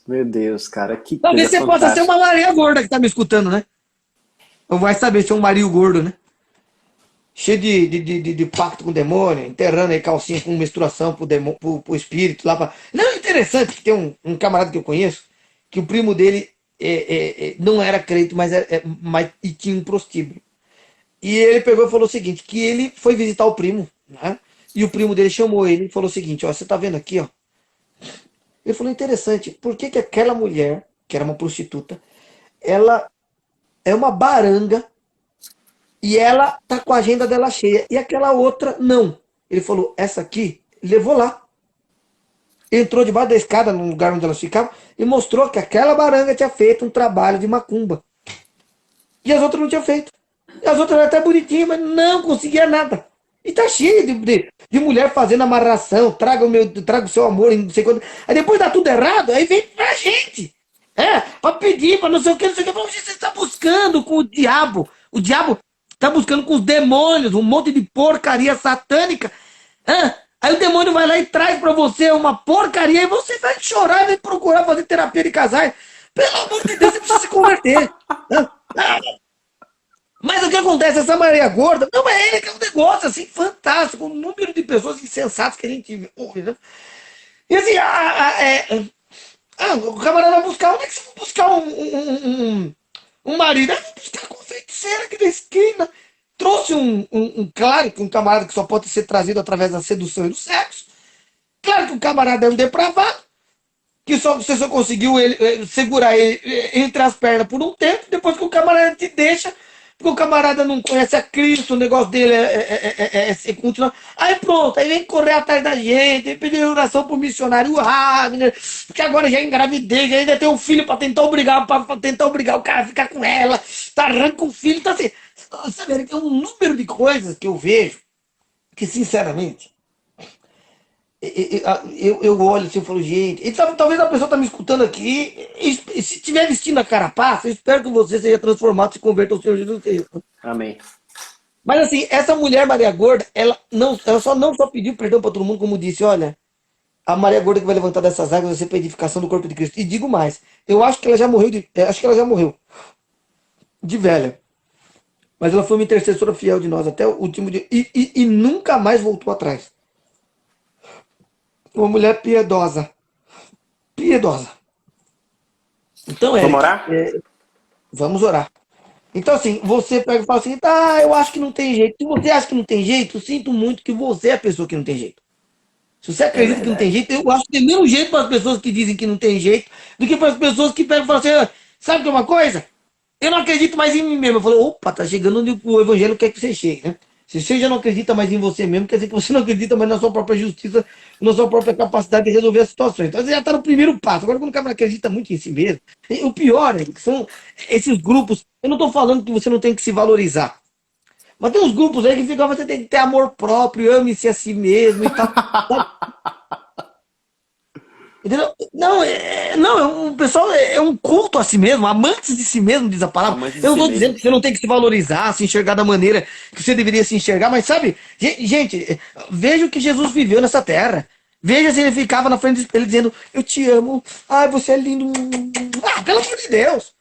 Meu Deus, cara, que talvez você fantástica. possa ser uma Maria Gorda que tá me escutando, né? Ou vai saber se é um Mario gordo, né? Cheio de pacto com o demônio, enterrando aí calcinha com menstruação pro espírito lá pra... Não, é interessante que tem um camarada que eu conheço, que o primo dele não era crente, mas e tinha um prostíbulo. E ele pegou e falou o seguinte, que ele foi visitar o primo, né? E o primo dele chamou ele e falou o seguinte, ó, você tá vendo aqui, ó? Ele falou, interessante, por que aquela mulher, que era uma prostituta, ela é uma baranga e ela tá com a agenda dela cheia, e aquela outra não. Ele falou, essa aqui, levou lá. Entrou debaixo da escada, no lugar onde elas ficavam, e mostrou que aquela baranga tinha feito um trabalho de macumba. E as outras não tinham feito. E as outras eram até bonitinhas, mas não conseguia nada. E tá cheio de mulher fazendo amarração, traga o seu amor, não sei quando. Aí depois dá tudo errado, aí vem pra gente. Pra pedir, pra não sei o que, não sei o que. Você está buscando com o diabo. O diabo tá buscando com os demônios, um monte de porcaria satânica. Aí o demônio vai lá e traz pra você uma porcaria e você vai chorar e vai procurar fazer terapia de casais. Pelo amor de Deus, você precisa se converter. Mas o que acontece? Essa Maria Gorda, não é ele, que é um negócio assim fantástico, um número de pessoas insensatas que a gente ouve, né? E assim, o camarada vai buscar, onde é que você vai buscar um marido? Vai buscar com a feiticeira aqui da esquina. Trouxe claro que um camarada que só pode ser trazido através da sedução e do sexo. Claro que o camarada é um depravado, que você só conseguiu segurar ele entre as pernas por um tempo, depois que o camarada te deixa, porque o camarada não conhece a Cristo, o negócio dele é ser continuar. Aí pronto, aí vem correr atrás da gente, vem pedir oração pro missionário Wagner, porque agora já engravidei, ainda tem um filho para tentar obrigar o cara a ficar com ela, tá arranca o filho, então assim, sabe, tem um número de coisas que eu vejo que, sinceramente, eu olho assim e falo, gente, e talvez a pessoa tá me escutando aqui, e se estiver vestindo a carapaça, eu espero que você seja transformado, se converta ao Senhor Jesus Cristo. Amém. Mas assim, essa mulher Maria Gorda, ela não só pediu perdão para todo mundo, como disse, olha, a Maria Gorda que vai levantar dessas águas vai ser para edificação do corpo de Cristo. E digo mais, eu acho que ela já morreu, acho que ela já morreu de velha. Mas ela foi uma intercessora fiel de nós até o último dia e nunca mais voltou atrás. Uma mulher piedosa. Piedosa. Então, Vamos orar? Vamos orar. Então, assim, você pega e fala assim, eu acho que não tem jeito. Se você acha que não tem jeito, eu sinto muito que você é a pessoa que não tem jeito. Se você acredita que não tem jeito, eu acho que tem menos jeito para as pessoas que dizem que não tem jeito do que para as pessoas que pegam e falam assim, sabe que é uma coisa? Eu não acredito mais em mim mesmo. Eu falo, opa, tá chegando onde o evangelho quer que você chegue, né? Se você já não acredita mais em você mesmo, quer dizer que você não acredita mais na sua própria justiça, na sua própria capacidade de resolver as situações. Então você já está no primeiro passo. Agora, quando o cara acredita muito em si mesmo, o pior é que são esses grupos. Eu não estou falando que você não tem que se valorizar. Mas tem uns grupos aí que ficam, você tem que ter amor próprio, ame-se a si mesmo e tal. Entendeu? Não, o pessoal é um culto a si mesmo, amantes de si mesmo, diz a palavra. Eu não estou dizendo que você não tem que se valorizar, se enxergar da maneira que você deveria se enxergar, mas sabe, gente, veja o que Jesus viveu nessa terra. Veja se ele ficava na frente do espelho dizendo, eu te amo, ai, você é lindo. Pelo amor de Deus.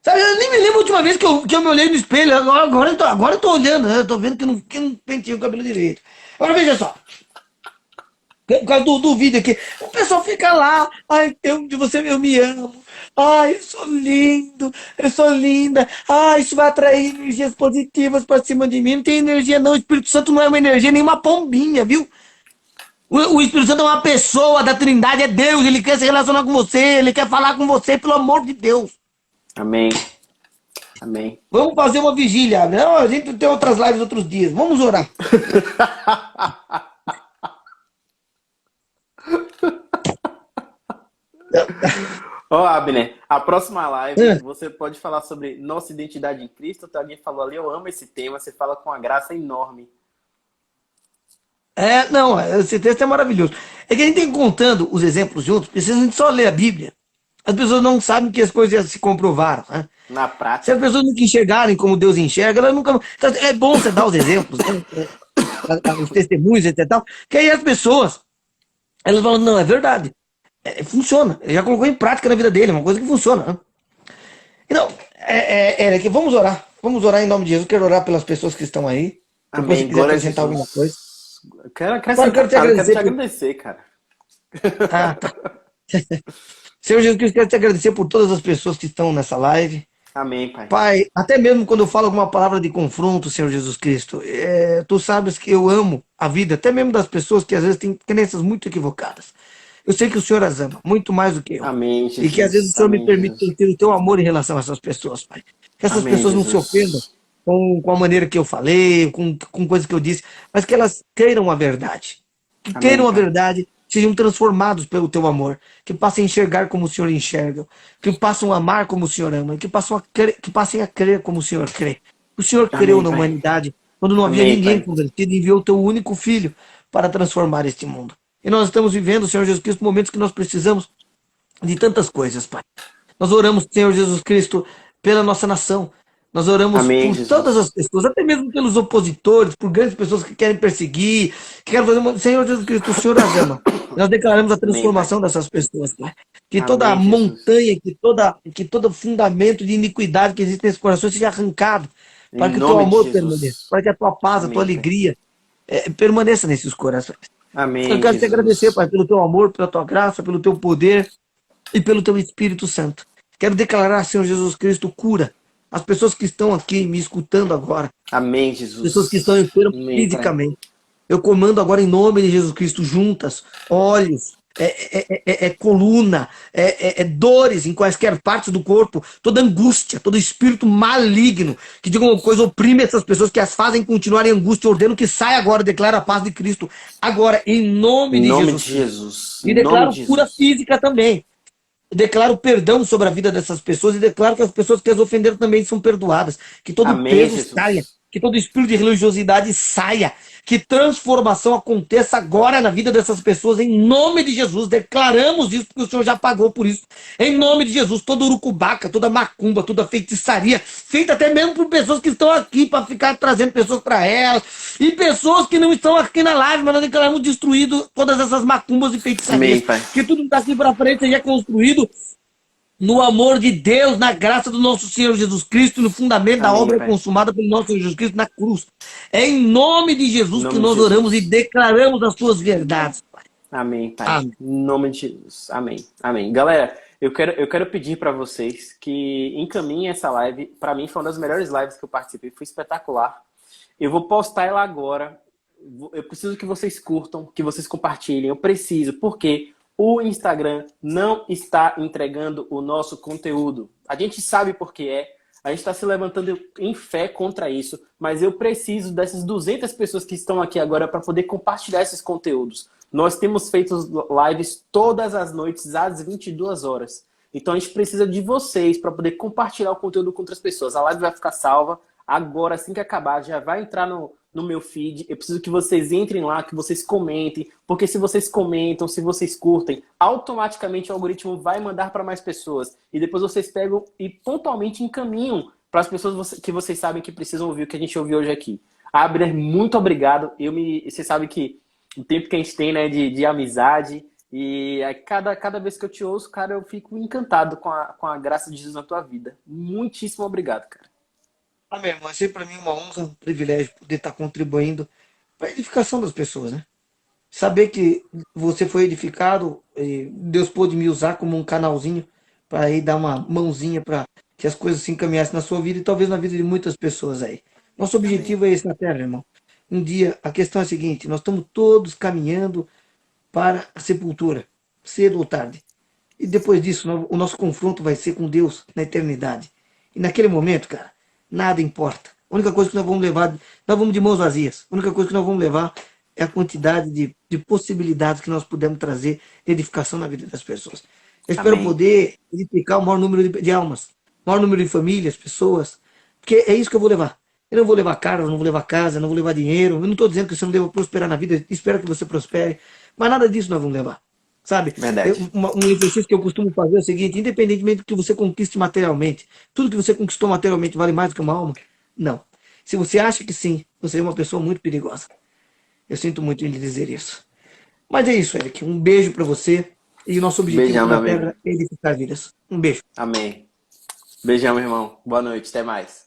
Sabe, eu nem me lembro a última vez que eu me olhei no espelho, agora eu tô olhando, né? Eu tô vendo que não pentei o cabelo direito. Agora veja só. Por causa do vídeo aqui. O pessoal fica lá. Ai, eu me amo. Ai, eu sou lindo. Eu sou linda. Ai, isso vai atrair energias positivas pra cima de mim. Não tem energia, não. O Espírito Santo não é uma energia, nem uma pombinha, viu? O Espírito Santo é uma pessoa da Trindade, é Deus. Ele quer se relacionar com você. Ele quer falar com você, pelo amor de Deus. Amém. Amém. Vamos fazer uma vigília. Não, a gente tem outras lives outros dias. Vamos orar. Abner, a próxima live você pode falar sobre nossa identidade em Cristo. Alguém falou ali, eu amo esse tema, você fala com uma graça enorme. Não, esse texto é maravilhoso. É que a gente tem contando os exemplos juntos, porque se a gente só lê a Bíblia, as pessoas não sabem que as coisas se comprovaram, né? Na prática. Se as pessoas nunca enxergarem como Deus enxerga, elas nunca. Então, é bom você dar os exemplos, né? Os testemunhos, etc. Que aí as pessoas, elas falam, não, é verdade. Funciona. Ele já colocou em prática na vida dele, é uma coisa que funciona. Né? Então, que vamos orar. Vamos orar em nome de Jesus. Quero orar pelas pessoas que estão aí. Depois, se quiser acrescentar alguma coisa. Quero te agradecer, cara. Tá. Senhor Jesus Cristo, quero te agradecer por todas as pessoas que estão nessa live. Amém, Pai. Pai, até mesmo quando eu falo alguma palavra de confronto, Senhor Jesus Cristo, tu sabes que eu amo a vida, até mesmo das pessoas que às vezes têm crenças muito equivocadas. Eu sei que o Senhor as ama, muito mais do que eu. Amém, Jesus. E que às vezes o Senhor me permite ter o teu amor em relação a essas pessoas, Pai. Que essas pessoas não se ofendam com a maneira que eu falei, com coisas que eu disse, mas que elas queiram a verdade. Que queiram a verdade, sejam transformados pelo teu amor, que passem a enxergar como o Senhor enxerga, que passem a amar como o Senhor ama, que passem a crer como o Senhor crê. O Senhor creu na humanidade, quando não havia ninguém convertido, e enviou o teu único filho para transformar este mundo. E nós estamos vivendo, Senhor Jesus Cristo, momentos que nós precisamos de tantas coisas, Pai. Nós oramos, Senhor Jesus Cristo, pela nossa nação. Nós oramos por todas as pessoas, até mesmo pelos opositores, por grandes pessoas que querem perseguir, Quero fazer Senhor Jesus Cristo, o Senhor as ama. Nós declaramos a transformação dessas pessoas, Pai. Que toda Amém, montanha, que todo fundamento de iniquidade que existe nesse coração seja arrancado. Para que o teu nome de amor Jesus. permaneça. Para que a tua paz, a tua Amém, alegria permaneça nesses corações. Amém, Eu quero te Jesus. agradecer, Pai, pelo teu amor, pela tua graça, pelo teu poder e pelo teu Espírito Santo. Quero declarar, Senhor Jesus Cristo, cura. As pessoas que estão aqui me escutando agora. Amém, Jesus. Pessoas que estão enfermas Amém, fisicamente. Eu comando agora em nome de Jesus Cristo, juntas, olhos, coluna, dores em quaisquer partes do corpo, toda angústia, todo espírito maligno, que diga uma coisa, oprime essas pessoas que as fazem continuar em angústia. Eu ordeno que saia agora, declara a paz de Cristo, agora, em nome de Jesus. E declaro cura física também. Eu declaro perdão sobre a vida dessas pessoas e declaro que as pessoas que as ofenderam também são perdoadas. Que todo peso saia, que todo espírito de religiosidade saia, que transformação aconteça agora na vida dessas pessoas, em nome de Jesus. Declaramos isso porque o Senhor já pagou por isso. Em nome de Jesus, toda urucubaca, toda macumba, toda feitiçaria, feita até mesmo por pessoas que estão aqui para ficar trazendo pessoas para elas, e pessoas que não estão aqui na live, mas nós declaramos destruído todas essas macumbas e feitiçarias. Amém, que tudo que está aqui para frente seja construído no amor de Deus, na graça do nosso Senhor Jesus Cristo, no fundamento da obra consumada pelo nosso Senhor Jesus Cristo na cruz. É em nome de Jesus que nós oramos e declaramos as suas verdades, Pai. Amém, Pai. Amém. Em nome de Jesus. Amém. Amém. Galera, eu quero pedir para vocês que encaminhem essa live. Para mim, foi uma das melhores lives que eu participei. Foi espetacular. Eu vou postar ela agora. Eu preciso que vocês curtam, que vocês compartilhem. Eu preciso, porque o Instagram não está entregando o nosso conteúdo. A gente sabe por que é. A gente está se levantando em fé contra isso. Mas eu preciso dessas 200 pessoas que estão aqui agora para poder compartilhar esses conteúdos. Nós temos feito lives todas as noites às 22 horas. Então a gente precisa de vocês para poder compartilhar o conteúdo com outras pessoas. A live vai ficar salva. Agora, assim que acabar, já vai entrar no meu feed. Eu preciso que vocês entrem lá, que vocês comentem, porque se vocês comentam, se vocês curtem, automaticamente o algoritmo vai mandar para mais pessoas. E depois vocês pegam e pontualmente encaminham para as pessoas que vocês sabem que precisam ouvir o que a gente ouviu hoje aqui. Abner, muito obrigado. Você sabe que o tempo que a gente tem, né, de amizade, e cada vez que eu te ouço, cara, eu fico encantado com a graça de Jesus na tua vida. Muitíssimo obrigado, cara. Amém, irmão. É sempre para mim uma honra, um privilégio poder estar contribuindo para a edificação das pessoas, né? Saber que você foi edificado, e Deus pôde me usar como um canalzinho para ir dar uma mãozinha para que as coisas se encaminhassem na sua vida e talvez na vida de muitas pessoas aí. Nosso objetivo é esse na Terra, irmão. Um dia, a questão é a seguinte, nós estamos todos caminhando para a sepultura, cedo ou tarde. E depois disso, o nosso confronto vai ser com Deus na eternidade. E naquele momento, cara, nada importa. A única coisa que nós vamos levar, nós vamos de mãos vazias. A única coisa que nós vamos levar é a quantidade de possibilidades que nós pudermos trazer de edificação na vida das pessoas. Eu espero poder edificar o maior número de almas, o maior número de famílias, pessoas, porque é isso que eu vou levar. Eu não vou levar carro, eu não vou levar casa, eu não vou levar dinheiro. Eu não estou dizendo que você não deva prosperar na vida, espero que você prospere, mas nada disso nós vamos levar. Sabe? Um exercício que eu costumo fazer é o seguinte: independentemente do que você conquiste materialmente, tudo que você conquistou materialmente vale mais do que uma alma? Não. Se você acha que sim, você é uma pessoa muito perigosa. Eu sinto muito em lhe dizer isso. Mas é isso, Eric. Um beijo para você. E o nosso objetivo na Terra é edificar vidas. Um beijo. Amém. Beijão, meu irmão. Boa noite. Até mais.